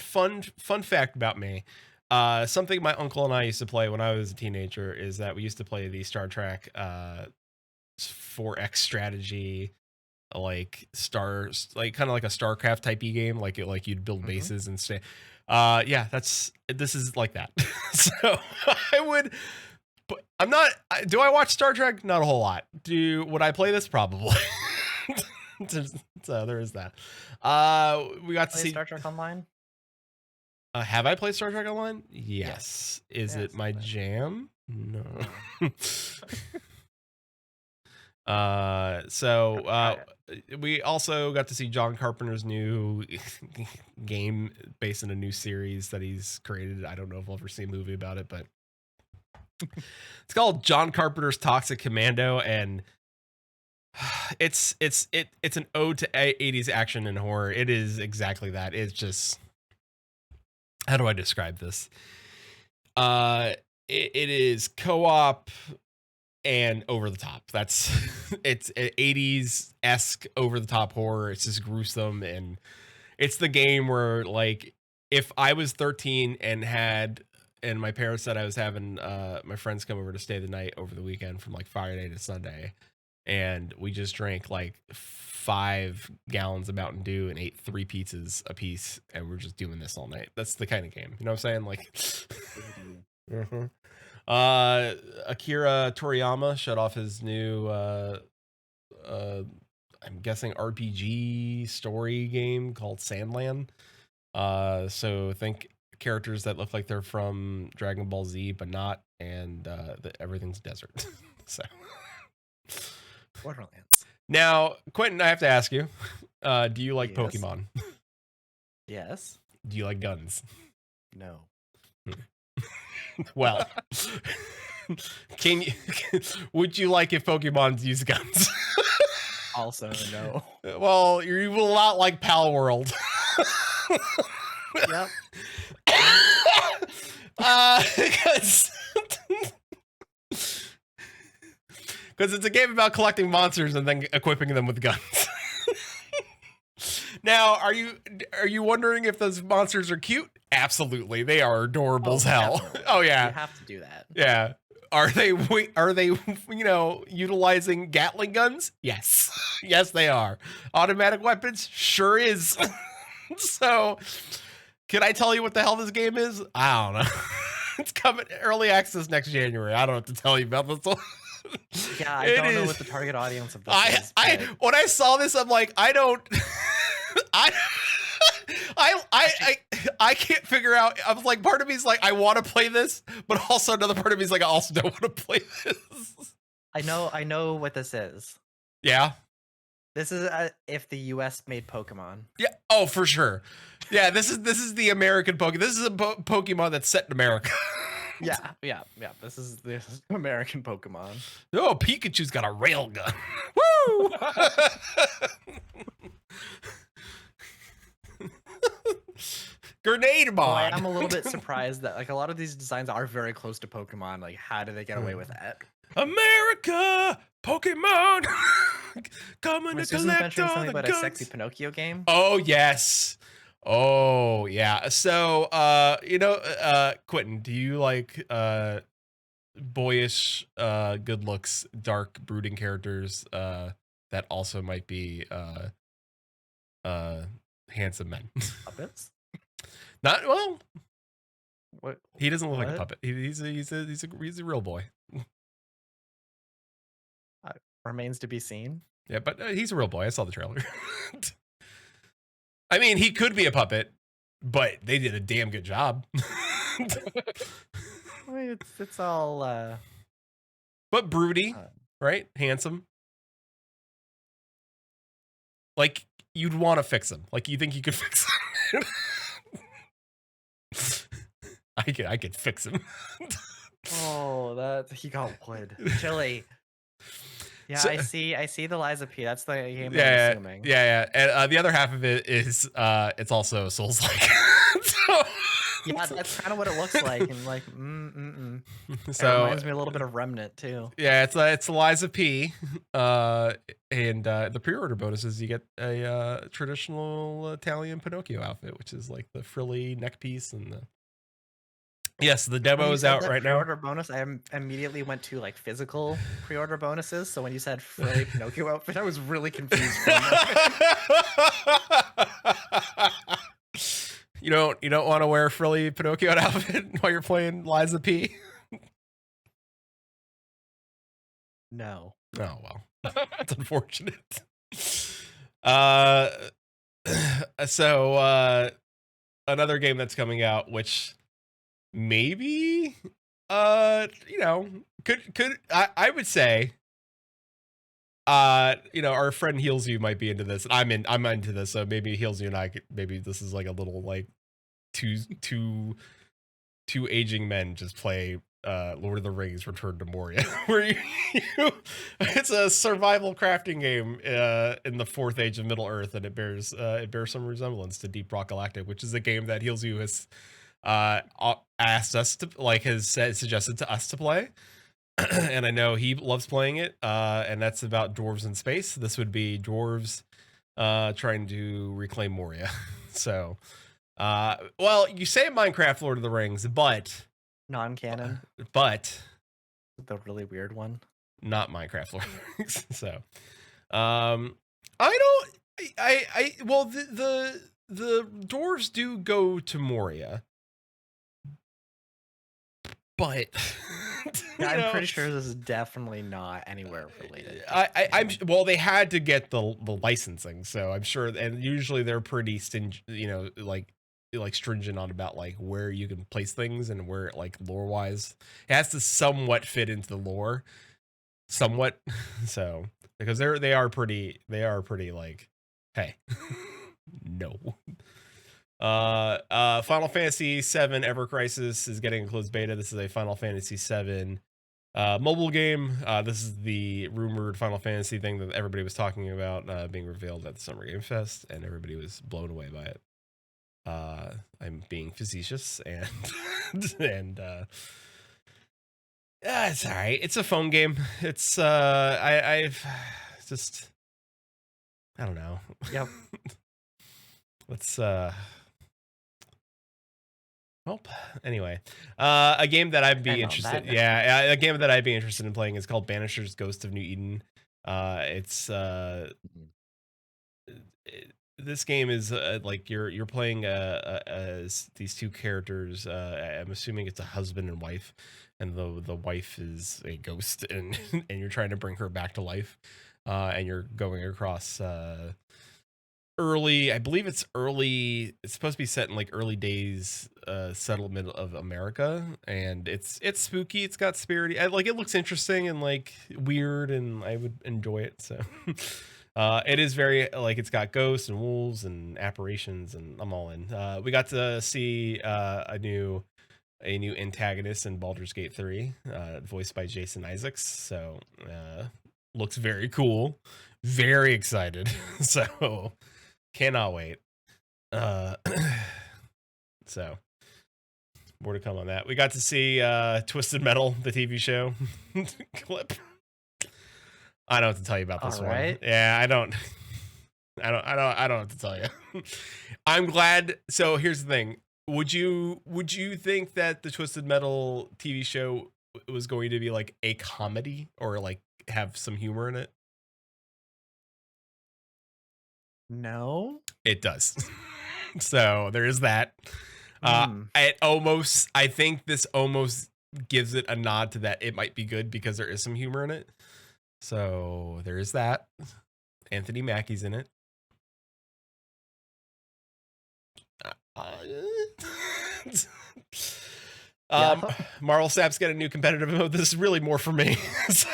Speaker 1: Fun fact about me. Something my uncle and I used to play when I was a teenager is that we used to play the Star Trek 4X strategy, like kind of like a StarCraft type game, like you'd build bases and stay. This is like that. So I would, but I'm not. Do I watch Star Trek? Not a whole lot. Would I play this? Probably. So there is that. We got to see
Speaker 2: Star Trek Online.
Speaker 1: Have I played Star Trek Online? Yes. Is it my jam? No. We also got to see John Carpenter's new game based in a new series that he's created. I don't know if I'll ever see a movie about it, but it's called John Carpenter's Toxic Commando, and it's an ode to 80s action and horror. It is exactly that. It's just, how do I describe this? It is co-op and over the top. It's 80s-esque over the top horror. It's just gruesome, and it's the game where, like, if I was 13 and my parents said I was having my friends come over to stay the night over the weekend from like Friday to Sunday, and we just drank like 5 gallons of Mountain Dew and ate 3 pizzas a piece, and we're just doing this all night. That's the kind of game, you know what I'm saying? Like, Akira Toriyama shut off his new, I'm guessing RPG story game called Sandland. So think characters that look like they're from Dragon Ball Z, but not, and everything's desert. So.
Speaker 2: Borderlands.
Speaker 1: Now, Quinton, I have to ask you, do you like Pokemon?
Speaker 2: Yes.
Speaker 1: Do you like guns?
Speaker 2: No.
Speaker 1: Well, would you like if Pokemon use guns?
Speaker 2: Also, no.
Speaker 1: Well, you will not like Pal World.
Speaker 2: Yep.
Speaker 1: Because it's a game about collecting monsters and then equipping them with guns. Now, are you wondering if those monsters are cute? Absolutely, they are adorable as hell.
Speaker 2: Definitely.
Speaker 1: Oh yeah,
Speaker 2: you have to do that.
Speaker 1: Yeah. Are they utilizing Gatling guns? Yes. Yes, they are. Automatic weapons? Sure is. So, can I tell you what the hell this game is? I don't know. It's coming early access next January. I don't have to tell you about this one.
Speaker 2: Yeah, I don't know what the target audience of this is.
Speaker 1: When I saw this, I'm like, I can't figure out. I was like, part of me is like, I want to play this, but also another part of me is like, I also don't want to play this.
Speaker 2: I know what this is.
Speaker 1: Yeah.
Speaker 2: This is if the US made Pokemon.
Speaker 1: Yeah. Oh, for sure. Yeah. This is the American Pokemon. This is a Pokemon that's set in America.
Speaker 2: Yeah. This is the American Pokemon.
Speaker 1: Oh, Pikachu's got a railgun. Woo! Grenade mod.
Speaker 2: Oh, I am a little bit surprised that like a lot of these designs are very close to Pokemon. Like, how do they get away with that?
Speaker 1: America, Pokemon, coming to
Speaker 2: Susan
Speaker 1: collect
Speaker 2: mentioned
Speaker 1: all
Speaker 2: something
Speaker 1: the
Speaker 2: about
Speaker 1: guns.
Speaker 2: a sexy Pinocchio game.
Speaker 1: Oh yes. Oh yeah. So Quinton, do you like boyish, good looks, dark, brooding characters that also might be uh handsome men?
Speaker 2: Puppets?
Speaker 1: Not well.
Speaker 2: What?
Speaker 1: He doesn't look like a
Speaker 2: What?
Speaker 1: puppet. He's a real boy.
Speaker 2: Remains to be seen.
Speaker 1: Yeah, but he's a real boy. I saw the trailer. I mean, he could be a puppet, but they did a damn good job.
Speaker 2: I mean, it's all
Speaker 1: But broody, right? Handsome. Like you'd want to fix him. Like you think you could fix him. I could fix him.
Speaker 2: oh, that he got wood. Chili. Yeah,
Speaker 1: So-
Speaker 2: I see the Liza P. That's the game I'm
Speaker 1: yeah,
Speaker 2: assuming.
Speaker 1: yeah. And the other half of it is it's also Souls-like. So
Speaker 2: Yeah, that's kind of what it looks like, and like, It
Speaker 1: so
Speaker 2: reminds me a little bit of Remnant too.
Speaker 1: yeah, it's Liza P. And the pre-order bonuses, you get a traditional Italian Pinocchio outfit, which is like the frilly neck piece and the. Yes, the demo
Speaker 2: When you
Speaker 1: is
Speaker 2: said
Speaker 1: out
Speaker 2: that
Speaker 1: right now.
Speaker 2: pre-order bonus, I immediately went to like physical pre-order bonuses. So when you said frilly Pinocchio outfit, I was really confused. For a moment.
Speaker 1: You don't want to wear a frilly Pinocchio outfit while you're playing Liza P.
Speaker 2: No.
Speaker 1: Oh well, it's unfortunate. So another game that's coming out, which maybe could I would say our friend Heals You might be into this, and I'm into this, so maybe Heals You and I could, maybe this is like a little like two aging men just play Lord of the Rings Return to Moria, where it's a survival crafting game in the fourth age of Middle Earth, and it bears some resemblance to Deep Rock Galactic, which is a game that Heals You has asked us to suggested to us to play. And I know he loves playing it, and that's about dwarves in space. This would be dwarves trying to reclaim Moria. So well, you say Minecraft Lord of the Rings, but
Speaker 2: non-canon,
Speaker 1: but
Speaker 2: the really weird one,
Speaker 1: not Minecraft Lord of the Rings. So well, the dwarves do go to Moria, but
Speaker 2: yeah, I'm pretty sure this is definitely not anywhere related.
Speaker 1: I'm well, they had to get the licensing, so I'm sure, and usually they're pretty like stringent on about like where you can place things and where like lore wise it has to somewhat fit into the lore, somewhat. So because they are pretty like, hey, no. Final Fantasy VII Ever Crisis is getting a closed beta. This is a Final Fantasy VII mobile game. This is the rumored Final Fantasy thing that everybody was talking about being revealed at the Summer Game Fest, and everybody was blown away by it. I'm being facetious, and it's all right. It's a phone game. It's I've just, I don't know.
Speaker 2: Yep.
Speaker 1: Let's well, anyway, a game that I'd be interested. Yeah, a game that I'd be interested in playing is called Banisher's Ghost of New Eden. It's this game is like you're playing as these two characters. I'm assuming it's a husband and wife, and the wife is a ghost, and and you're trying to bring her back to life, and you're going across I believe it's supposed to be set in like early days settlement of America, and it's spooky, it's got spirity, it looks interesting and like weird, and I would enjoy it. So it is very like, it's got ghosts and wolves and apparitions, and I'm all in. We got to see a new antagonist in Baldur's Gate 3, voiced by Jason Isaacs, so looks very cool, very excited. So cannot wait. So more to come on that. We got to see Twisted Metal, the TV show clip. I don't know what to tell you about this one. Yeah, I don't. I don't have to tell you. I'm glad. So here's the thing. Would you think that the Twisted Metal TV show was going to be like a comedy or like have some humor in it?
Speaker 2: No.
Speaker 1: It does. So there is that. I think this almost gives it a nod to that it might be good because there is some humor in it. So there is that. Anthony Mackie's in it. Marvel Sap's got a new competitive mode. This is really more for me. So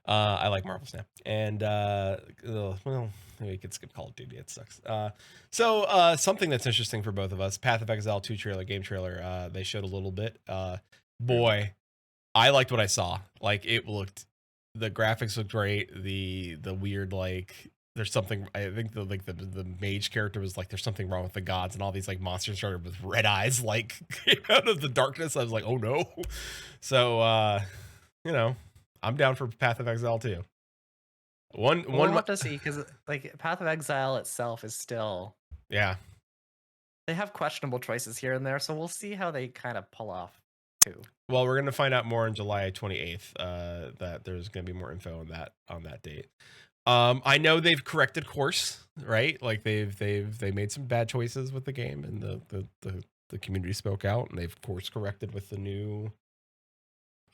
Speaker 1: I like Marvel Snap, and well, maybe we could skip Call of Duty. It sucks. So something that's interesting for both of us: Path of Exile 2 trailer, game trailer. They showed a little bit. Boy, I liked what I saw. Like the graphics looked great. The weird like. There's something. I think the mage character was like, there's something wrong with the gods, and all these like monsters started with red eyes, like came out of the darkness. I was like, oh no. So I'm down for Path of Exile too.
Speaker 2: We'll have to see, because like Path of Exile itself is still
Speaker 1: they
Speaker 2: have questionable choices here and there, so we'll see how they kind of pull off too.
Speaker 1: Well, we're gonna find out more on July 28th. That there's gonna be more info on that date. I know they've corrected course, right? Like they made some bad choices with the game, and the community spoke out, and they've course corrected with the new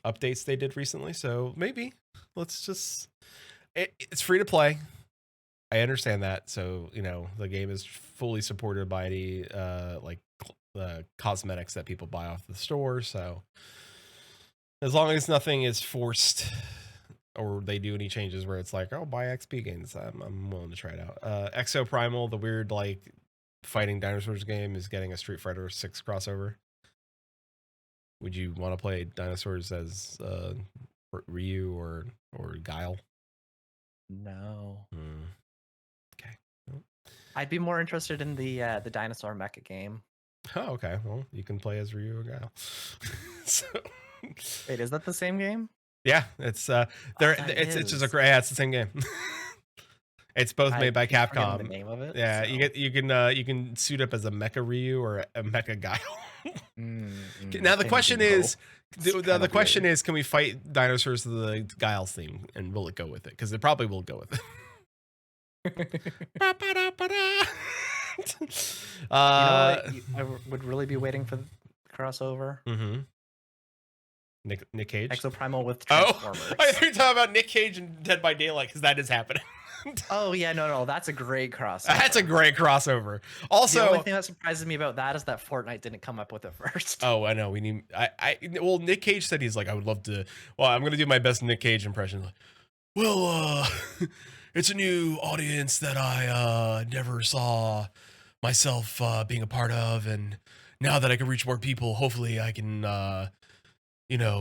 Speaker 1: updates they did recently. So maybe let's just it's free to play. I understand that. So the game is fully supported by any like cosmetics that people buy off the store. So as long as nothing is forced, or they do any changes where it's like, oh, buy XP games, I'm willing to try it out. Exo Primal, the weird like fighting dinosaurs game, is getting a Street Fighter 6 crossover. Would you want to play dinosaurs as Ryu or Guile?
Speaker 2: No.
Speaker 1: Okay.
Speaker 2: I'd be more interested in the dinosaur mecha game.
Speaker 1: Oh, okay. Well, you can play as Ryu or Guile. So...
Speaker 2: Wait, is that the same game?
Speaker 1: Yeah, it's it's just it's the same game. It's both made by Capcom.
Speaker 2: The name of it.
Speaker 1: Yeah, so. you can suit up as a Mecha Ryu or a Mecha Guile. Now the question is, can we fight dinosaurs to the Guile's theme, and will it go with it? Because it probably will go with it.
Speaker 2: I would really be waiting for the crossover.
Speaker 1: Nick Cage?
Speaker 2: Exoprimal with Transformers.
Speaker 1: Oh, I thought you were talking about Nick Cage and Dead by Daylight, because that is happening.
Speaker 2: Oh, yeah, no, that's a great crossover.
Speaker 1: That's a great crossover. Also,
Speaker 2: the only thing that surprises me about that is that Fortnite didn't come up with it first.
Speaker 1: Oh, I know. Well, Nick Cage said he's like, I would love to. Well, I'm going to do my best Nick Cage impression. Like, well, it's a new audience that I never saw myself being a part of. And now that I can reach more people, hopefully I can,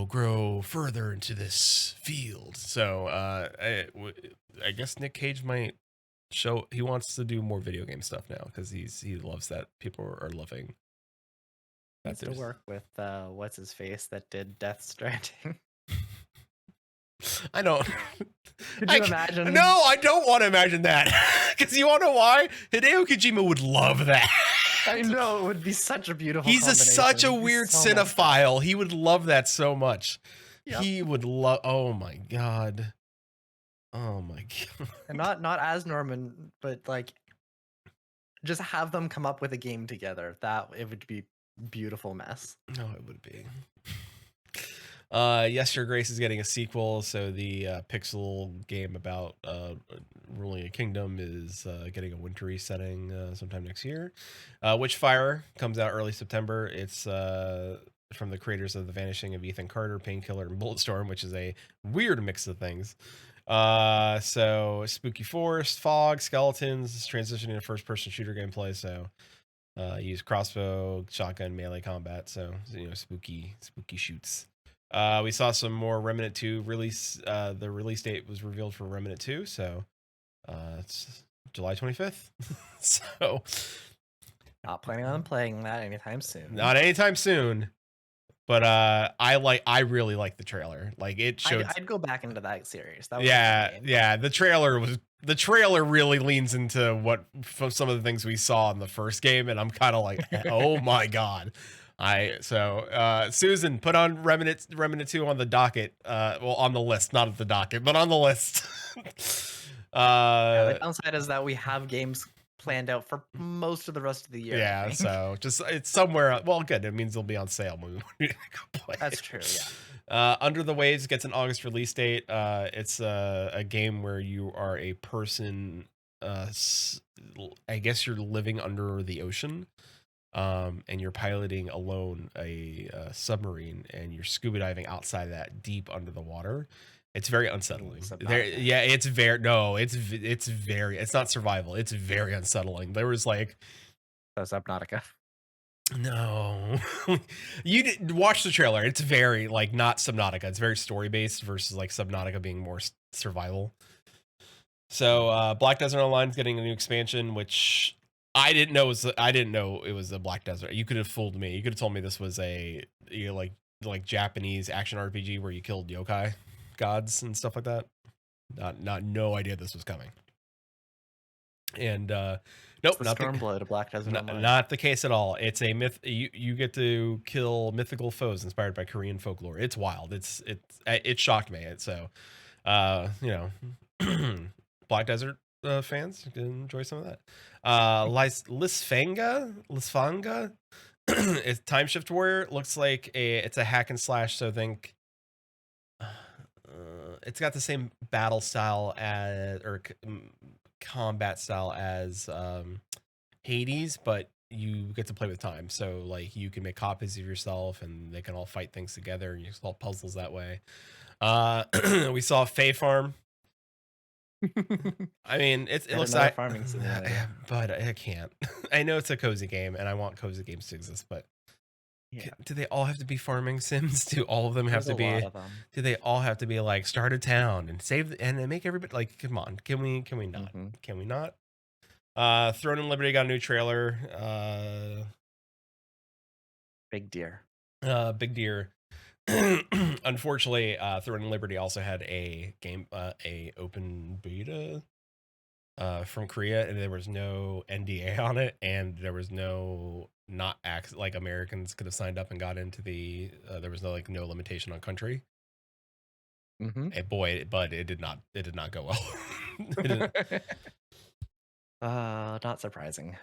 Speaker 1: grow further into this field. So I guess Nick Cage might show he wants to do more video game stuff now, because he loves that people are loving.
Speaker 2: That's to work with what's his face that did Death Stranding.
Speaker 1: I don't.
Speaker 2: Could you imagine?
Speaker 1: No, I don't want to imagine that. Because you want to know why? Hideo Kojima would love that.
Speaker 2: I know, it would be such a beautiful.
Speaker 1: He's such a weird cinephile. He would love that so much. Yep. He would love. Oh my god. Oh my god.
Speaker 2: And not as Norman, but like, just have them come up with a game together. That it would be beautiful mess.
Speaker 1: No, it would be. Yes, Your Grace is getting a sequel, so the pixel game about ruling a kingdom is getting a wintry setting sometime next year. Witchfire comes out early September. It's from the creators of The Vanishing of Ethan Carter, Painkiller, and Bulletstorm, which is a weird mix of things. So Spooky Forest, Fog, Skeletons, transitioning to first-person shooter gameplay, so use crossbow, shotgun, melee combat, so spooky shoots. We saw some more Remnant 2 release. The release date was revealed for Remnant 2, so it's July 25th. So
Speaker 2: not planning on playing that anytime soon.
Speaker 1: Not anytime soon. But I really like the trailer. Like it showed.
Speaker 2: I'd go back into that series. That was a fun
Speaker 1: Yeah,
Speaker 2: game.
Speaker 1: yeah. The trailer really leans into what from some of the things we saw in the first game, and I'm kind of like, oh my god. Susan, put on Remnant 2 on the docket. Well, on the list, not at the docket, but on the list.
Speaker 2: Yeah, the downside is that we have games planned out for most of the rest of the year.
Speaker 1: Yeah, so just it's somewhere. Well, good. It means it'll be on sale when we go play.
Speaker 2: That's true. Yeah.
Speaker 1: Under the Waves gets an August release date. It's a game where you are a person. I guess you're living under the ocean, and you're piloting alone a submarine, and you're scuba diving outside of that deep under the water. It's very unsettling. Yeah, it's very it's not survival. It's very unsettling. There was like,
Speaker 2: that's Subnautica.
Speaker 1: No, you didn't watch the trailer. It's very like not Subnautica. It's very story based versus like Subnautica being more survival. So Black Desert Online is getting a new expansion, which I didn't know it was a Black Desert. You could have fooled me. You could have told me this was a like Japanese action RPG where you killed yokai gods and stuff like that. No idea this was coming. And nope, not
Speaker 2: Stormblood, Black Desert Online.
Speaker 1: Not the case at all. It's a myth. You get to kill mythical foes inspired by Korean folklore. It's wild. It shocked me. So, Black Desert fans can enjoy some of that. Lisfanga, it's Time Shift Warrior. Looks like it's a hack and slash. So think. It's got the same battle style combat style as Hades, but you get to play with time. So like you can make copies of yourself and they can all fight things together and you solve puzzles that way. We saw Fae Farm. I mean, it looks like
Speaker 2: farming simulator.
Speaker 1: But I can't. I know it's a cozy game and I want cozy games to exist, but yeah. Do they all have to be farming sims? Do all of them have to be? Do they all have to be like start a town and save and make everybody like? Come on, can we not? Mm-hmm. Can we not? Throne and Liberty got a new trailer.
Speaker 2: Big Deer.
Speaker 1: Big Deer. Unfortunately, Throne and Liberty also had a open beta from Korea, and there was no NDA on it, and there was no like Americans could have signed up and got into the there was no limitation on country.
Speaker 2: Mm-hmm.
Speaker 1: And boy, but it did not go well.
Speaker 2: Not surprising.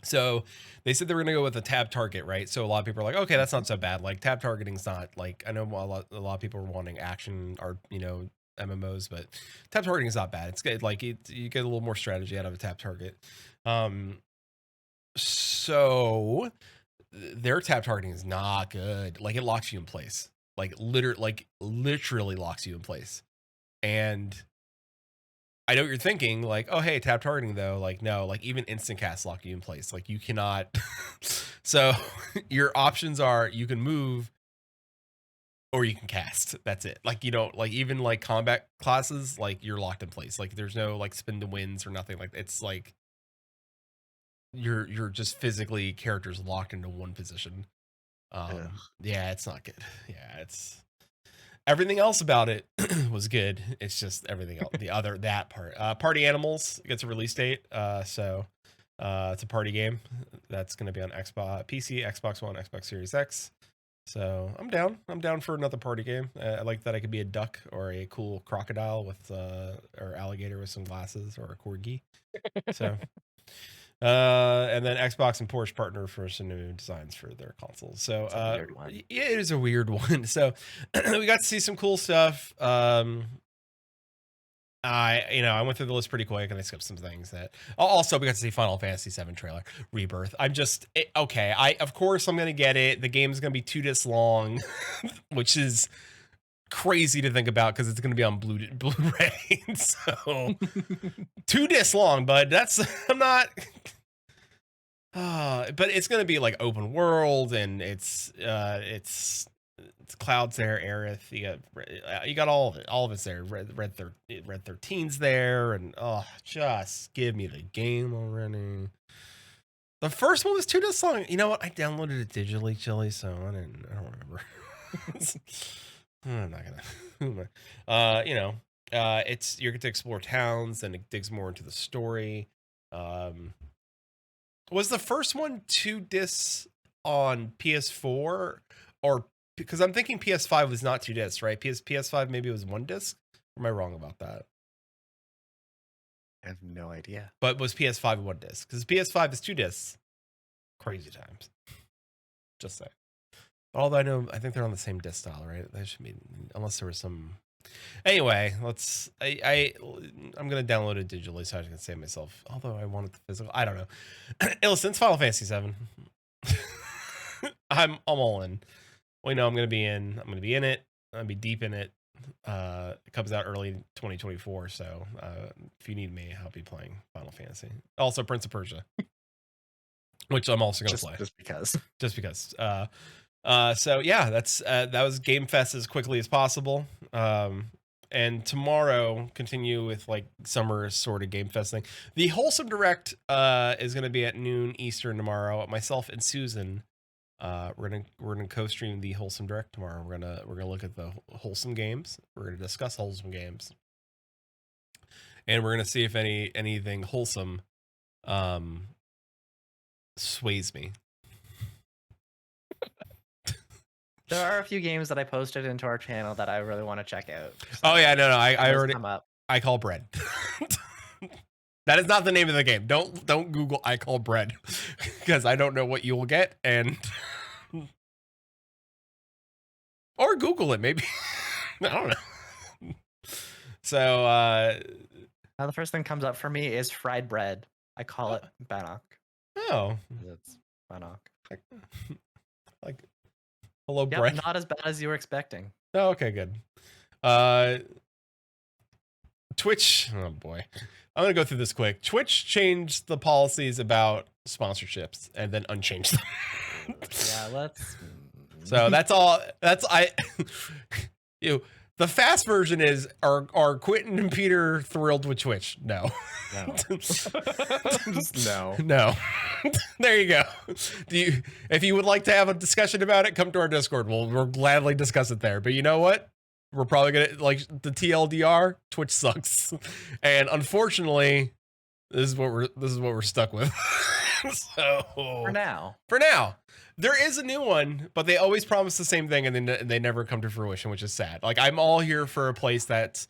Speaker 1: So they said they were gonna go with a tab target, right? So a lot of people are like, okay, that's not so bad. Like tab targeting's not like, I know a lot of people are wanting action or MMOs, but tab targeting is not bad. It's good. Like you get a little more strategy out of a tab target. So their tab targeting is not good. Like it locks you in place. Like literally locks you in place. And I know what you're thinking, like, oh hey, tab targeting though. Like no, like even instant cast lock you in place. Like you cannot. So your options are you can move or you can cast. That's it. Like you don't like even like combat classes, like you're locked in place. Like there's no like spin to wins or nothing. Like it's like you're just physically characters locked into one position. Yeah, it's not good. Yeah, it's everything else about it was good. It's just everything else. That part. Party Animals gets a release date. So it's a party game that's going to be on Xbox, PC, Xbox One, Xbox Series X. So I'm down. I'm down for another party game. I like that I could be a duck or a cool crocodile with or alligator with some glasses or a corgi. So. And then Xbox and Porsche partner for some new designs for their consoles. So yeah, it is a weird one. So we got to see some cool stuff. I went through the list pretty quick and I skipped some things that also we got to see Final Fantasy VII trailer Rebirth. Okay. Of course I'm gonna get it. The game's gonna be 2 discs long, which is crazy to think about because it's going to be on Blu-ray. So 2 discs long, but I'm not. But it's going to be like open world, and it's clouds there, Aerith. You got all of it. All of it's there. Red 13's there, and just give me the game already. The first one was 2 discs long. You know what? I downloaded it digitally, Chili, so I don't remember. I'm not gonna. It's you're going to explore towns, and it digs more into the story. Was the first one 2 discs on PS4, or because I'm thinking PS5 was not 2 discs, right? PS5 maybe it was 1 disc. Or am I wrong about that?
Speaker 2: I have no idea.
Speaker 1: But was PS5 1 disc? Because PS5 is 2 discs. Crazy times. Just say. Although I think they're on the same disc style, right? They should be, unless there was some. Anyway, I'm gonna download it digitally so I can save myself. Although I wanted the physical, I don't know. Listen, it's Final Fantasy VII. I'm all in. Well, I'm gonna be in. I'm gonna be in it. I'm gonna be deep in it. It comes out early 2024, so if you need me, I'll be playing Final Fantasy. Also, Prince of Persia, which I'm also gonna play
Speaker 2: just because.
Speaker 1: So yeah, that was Game Fest as quickly as possible. And tomorrow continue with like summer sort of Game Fest thing. The Wholesome Direct is gonna be at noon Eastern tomorrow. Myself and Susan. We're gonna co-stream the Wholesome Direct tomorrow. We're gonna look at the wholesome games. We're gonna discuss wholesome games, and we're gonna see if anything wholesome sways me.
Speaker 2: There are a few games that I posted into our channel that I really want to check out.
Speaker 1: Oh yeah, no, I already I Call Bread. That is not the name of the game. Don't Google I Call Bread because I don't know what you will get, and or Google it maybe. I don't know. So
Speaker 2: the first thing comes up for me is fried bread. I call it bannock.
Speaker 1: Oh,
Speaker 2: it's bannock.
Speaker 1: Like hello bread.
Speaker 2: Not as bad as you were expecting.
Speaker 1: Oh, okay, good. Twitch. Oh boy. I'm going to go through this quick. Twitch changed the policies about sponsorships and then unchanged them.
Speaker 2: Yeah, let's.
Speaker 1: So that's all. The fast version is are Quinton and Peter thrilled with Twitch? No.
Speaker 2: No.
Speaker 1: No. There you go. If you would like to have a discussion about it, come to our Discord. We'll gladly discuss it there. But you know what? We're probably gonna like the TLDR. Twitch sucks, and unfortunately, this is what we're stuck with. So
Speaker 2: for now,
Speaker 1: there is a new one, but they always promise the same thing, and then they never come to fruition, which is sad. Like I'm all here for a place that's,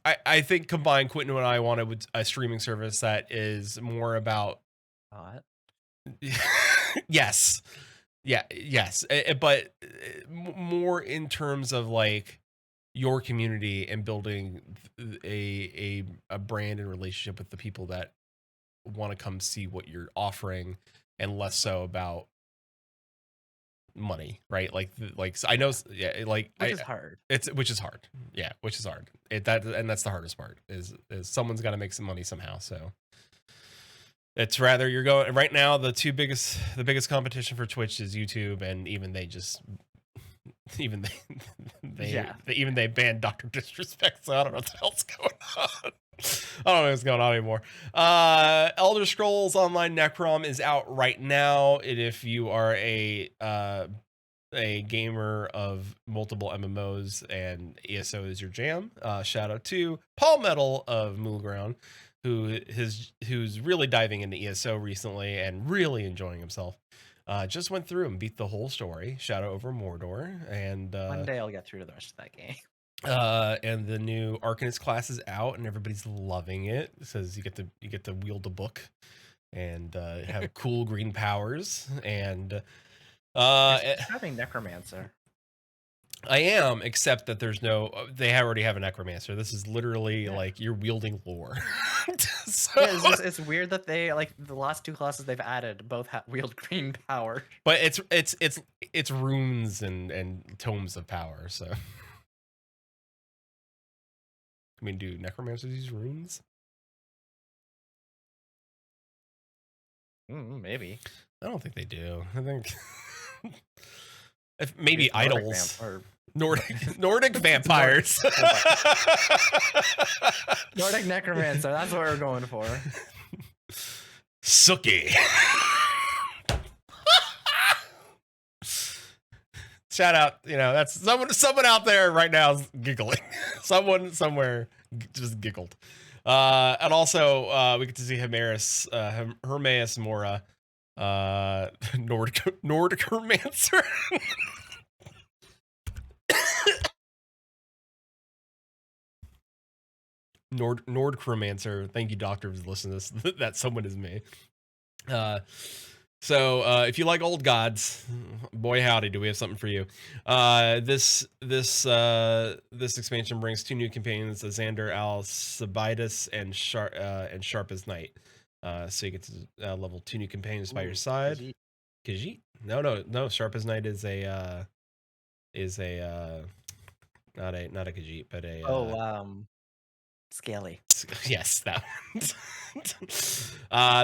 Speaker 1: I think combined Quinton and I wanted a streaming service that is more about. Yes. Yeah, yes, but more in terms of like your community and building a brand and relationship with the people that want to come see what you're offering, and less so about money, right? Like I know, yeah, like
Speaker 2: which is hard.
Speaker 1: Which is hard. Yeah, which is hard. And that's the hardest part is someone's got to make some money somehow. So. It's rather you're going right now. The biggest competition for Twitch is YouTube, and even they banned Dr. Disrespect. So I don't know what the hell's going on. I don't know what's going on anymore. Elder Scrolls Online Necrom is out right now. And if you are a gamer of multiple MMOs and ESO is your jam, shout out to Paul Metal of Moolground, who's really diving into ESO recently and really enjoying himself. Just went through and beat the whole story. Shadow over Mordor, and
Speaker 2: one day I'll get through to the rest of that game.
Speaker 1: And the new Arcanist class is out, and everybody's loving it. It says you get to wield a book and have cool green powers. And
Speaker 2: having Necromancer.
Speaker 1: I am, except that they already have a Necromancer. This is literally like you're wielding lore. So,
Speaker 2: yeah, it's weird that they like the last 2 classes they've added both wield green power.
Speaker 1: But it's runes and tomes of power. So, I mean, do Necromancers use runes?
Speaker 2: Maybe.
Speaker 1: I don't think they do. I think if maybe idols. Nordic vampires.
Speaker 2: Nordic Necromancer, that's what we're going for.
Speaker 1: Suki. Shout out, you know, that's someone out there right now is giggling. Someone somewhere just giggled. And also we get to see Hermaeus Mora, Nordcromancer. Nordcromancer. Thank you, doctor, for listening to this. That someone is me. So if you like old gods, boy howdy, do we have something for you. This expansion brings 2 new companions, Xander Alcibiades and Sharp as Night. So you get to level 2 new companions by your side. Khajiit? No. Sharp as Night is a not a Khajiit, but a
Speaker 2: Scaly.
Speaker 1: Yes, that one.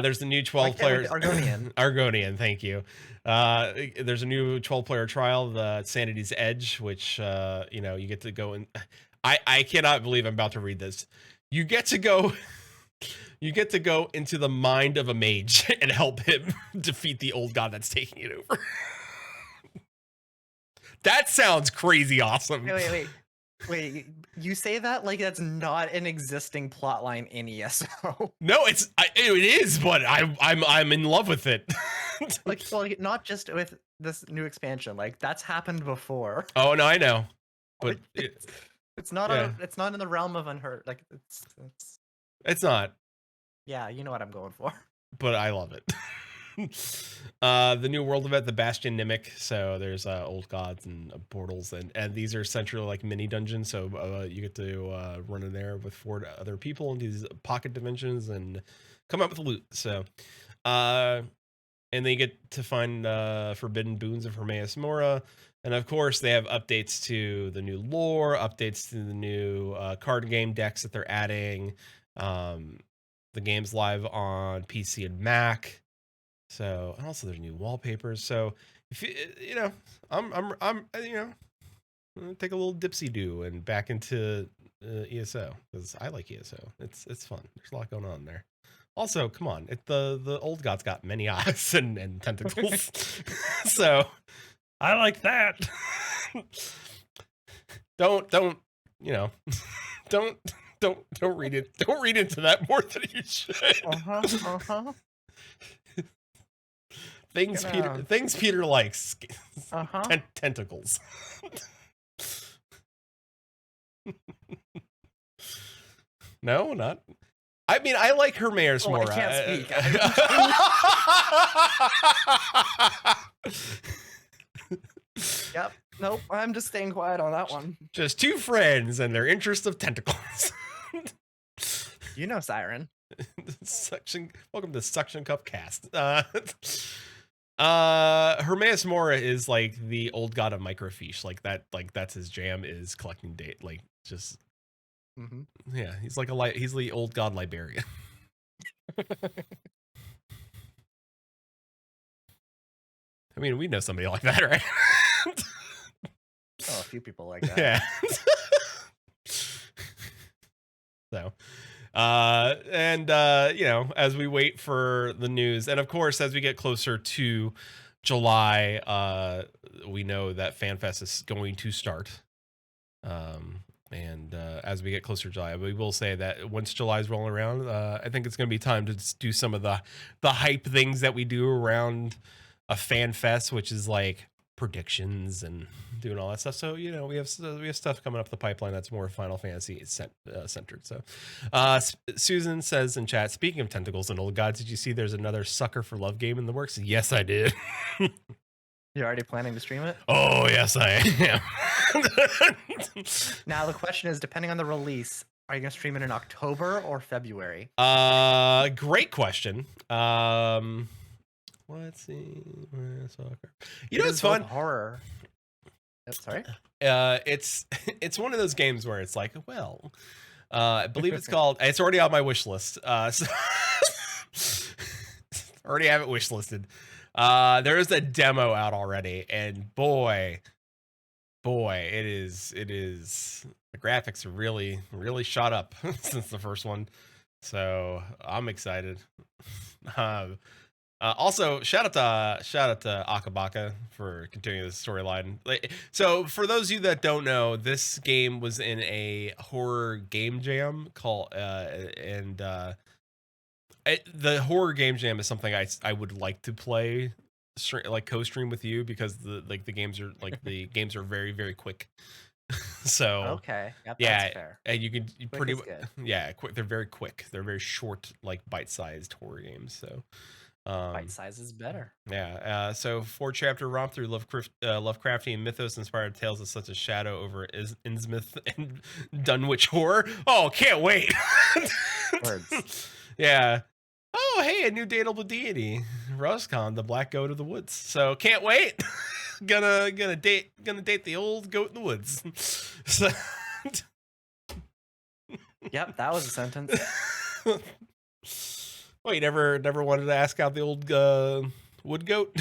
Speaker 1: There's the new 12-player Argonian. Thank you. There's a new 12-player trial, the Sanity's Edge, which you know, you get to go in. I cannot believe I'm about to read this. You get to go into the mind of a mage and help him defeat the old god that's taking it over. That sounds crazy awesome.
Speaker 2: Wait, you say that like that's not an existing plotline in ESO.
Speaker 1: No, it is, but I'm in love with it.
Speaker 2: like not just with this new expansion, like that's happened before.
Speaker 1: Oh no, I know, but
Speaker 2: it's not it's not in the realm of unheard. Like
Speaker 1: it's not.
Speaker 2: Yeah, you know what I'm going for.
Speaker 1: But I love it. The new world event, the Bastion Mimic. So there's old gods and portals, and these are essentially like mini dungeons. So you get to run in there with 4 other people in these pocket dimensions and come up with loot. So, and then you get to find forbidden boons of Hermaeus Mora. And of course, they have updates to the new lore, updates to the new card game decks that they're adding. The game's live on PC and Mac. So, and also there's new wallpapers. So, if you know, I'm you know, take a little dipsy do and back into ESO, because I like ESO. It's fun. There's a lot going on there. Also, come on, the old god's got many eyes and tentacles. So, I like that. Don't you know? Don't read it. Don't read into that more than you should. Things Peter likes. Tentacles. No, not. I mean, I like Hermaeus Mora.
Speaker 2: I can't speak. Yep. Nope. I'm just staying quiet on that one.
Speaker 1: Just 2 friends and their interest of tentacles.
Speaker 2: You know, Siren.
Speaker 1: Welcome to Suction Cup Cast. Hermaeus Mora is like the old god of microfiche. Like that's his jam, is collecting date. Like just yeah, he's like he's the old god librarian. I mean, we know somebody like that, right?
Speaker 2: Oh, a few people like that.
Speaker 1: Yeah. So, you know, as we wait for the news, and of course, as we get closer to July, we know that FanFest is going to start. And as we get closer to July, we will say that once July's rolling around, I think it's going to be time to do some of the hype things that we do around a FanFest, which is like predictions and doing all that stuff. So, you know, we have stuff coming up the pipeline that's more Final Fantasy centered. So Susan says in chat, speaking of tentacles and old gods, did you see there's another Sucker for Love game in the works? Yes, I did.
Speaker 2: You're already planning to stream it?
Speaker 1: Oh, yes, I am.
Speaker 2: Now the question is, depending on the release, are you gonna stream it in October or February?
Speaker 1: Great question. Let's see. You know, it's fun.
Speaker 2: Horror. Sorry.
Speaker 1: It's one of those games where it's like, well, I believe it's called. It's already on my wish list. So already have it wish listed. There is a demo out already, and boy, it is. The graphics are really shot up since the first one. So I'm excited. Also, shout out to Akabaka for continuing this storyline. So, for those of you that don't know, this game was in a horror game jam called, the horror game jam is something I would like to play, like co-stream with you, because the games are very very quick. So
Speaker 2: Okay, yep, that's
Speaker 1: yeah,
Speaker 2: fair.
Speaker 1: and you
Speaker 2: Quick is good.
Speaker 1: yeah, quick. They're very quick. They're very short, like bite-sized horror games. So.
Speaker 2: Bite size is better.
Speaker 1: Yeah. So 4-chapter romp through Lovecraftian mythos-inspired tales of such a shadow over Innsmouth and Dunwich horror. Oh, can't wait.
Speaker 2: Words.
Speaker 1: Yeah. Oh, hey, a new dateable deity, Roscon, the black goat of the woods. So can't wait. gonna date the old goat in the woods. So,
Speaker 2: Yep, that was a sentence.
Speaker 1: well, you never wanted to ask out the old wood goat?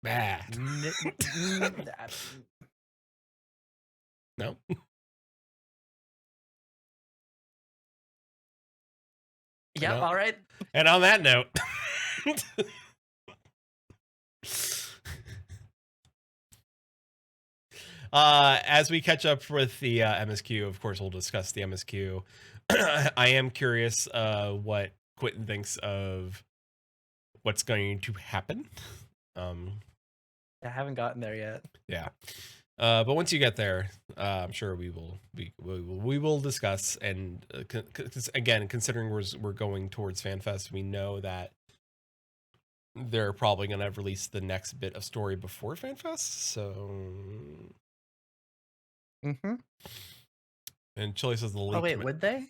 Speaker 1: Bah. No.
Speaker 2: Yep, all right.
Speaker 1: And on that note, as we catch up with the MSQ, of course, we'll discuss the MSQ. I am curious what Quinton thinks of what's going to happen.
Speaker 2: I haven't gotten there yet.
Speaker 1: Yeah. But once you get there, I'm sure we will discuss. And again, considering we're going towards FanFest, we know that they're probably going to release the next bit of story before FanFest. So, and Chili says the leak.
Speaker 2: Oh wait, would they?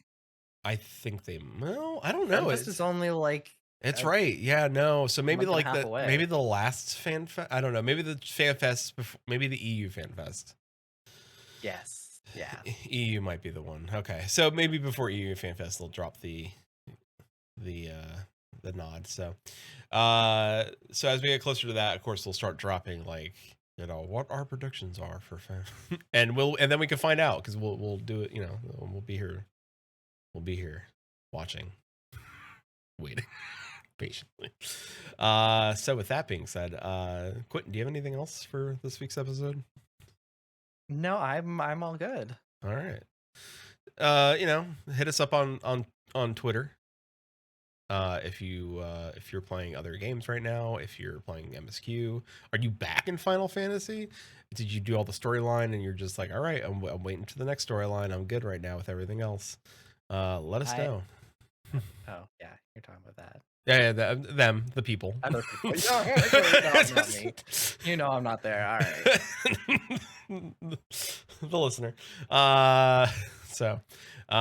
Speaker 1: I think they. Well, I don't know.
Speaker 2: This is only like.
Speaker 1: It's right. Yeah, no. So maybe maybe the last FanFest. I don't know. Maybe the FanFest before. Maybe the EU FanFest.
Speaker 2: Yes. Yeah.
Speaker 1: EU might be the one. Okay. So maybe before EU FanFest, they'll drop the nod. So, so as we get closer to that, of course, they'll start dropping what our predictions are for fan, and then we can find out, because we'll do it. We'll be here. We'll be here watching, waiting. Patiently. So with that being said, Quinton, do you have anything else for this week's episode?
Speaker 2: No, I'm all good.
Speaker 1: All right. Hit us up on Twitter. If you're playing other games right now, if you're playing MSQ, are you back in Final Fantasy? Did you do all the storyline and you're just like, all right, I'm waiting for the next storyline. I'm good right now with everything else. Let us know.
Speaker 2: Oh yeah, you're talking about that.
Speaker 1: Yeah, the people.
Speaker 2: Other people. Not me. I'm not there. All right.
Speaker 1: The listener. So, what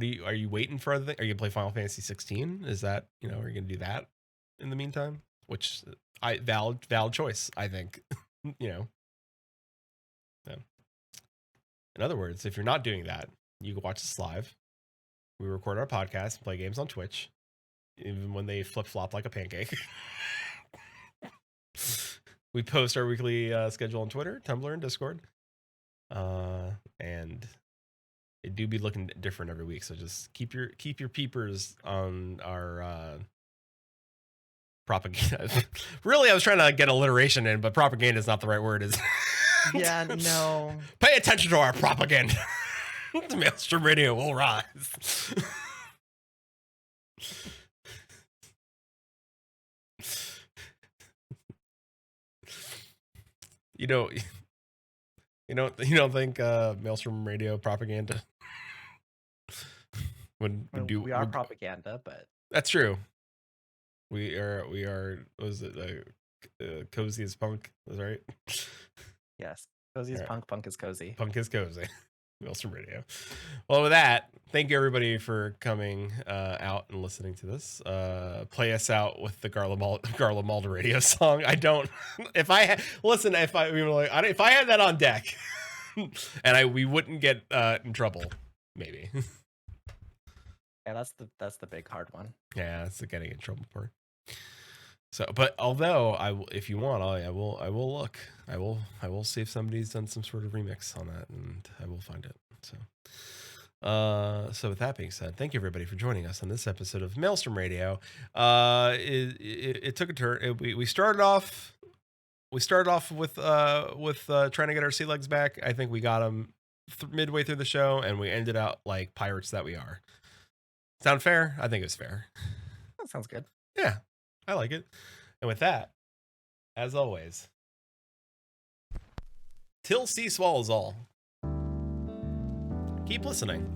Speaker 1: are you waiting for? Are you gonna play Final Fantasy 16? Is that, are you gonna do that in the meantime? Which valid choice, I think. So. In other words, if you're not doing that, you can watch this live. We record our podcast, play games on Twitch, even when they flip-flop like a pancake. We post our weekly schedule on Twitter, Tumblr, and Discord. And it do be looking different every week, so just keep your peepers on our propaganda. Really, I was trying to get alliteration in, but propaganda is not the right word, is it?
Speaker 2: Yeah, no.
Speaker 1: Pay attention to our propaganda. The Maelstrom Radio will rise. You don't think Maelstrom Radio propaganda
Speaker 2: we are propaganda, but
Speaker 1: that's true. We are. Was it cozy as punk? Was that right?
Speaker 2: Yes, cozy as punk. Punk is cozy.
Speaker 1: Punk is cozy. Maelstrom Radio. Well, with that, thank you everybody for coming out and listening to this. Play us out with the Garla Malda radio song. I don't. If I had that on deck, and we wouldn't get in trouble, maybe.
Speaker 2: Yeah, that's the big hard one.
Speaker 1: Yeah, that's the getting in trouble part. So, but although if you want, I will look. I will see if somebody's done some sort of remix on that, and I will find it. So with that being said, thank you everybody for joining us on this episode of Maelstrom Radio. It took a turn. We started off with trying to get our sea legs back. I think we got them midway through the show, and we ended out like pirates that we are. Sound fair? I think it's fair.
Speaker 2: That sounds good.
Speaker 1: Yeah, I like it. And with that, as always, till sea swallows all. Keep listening.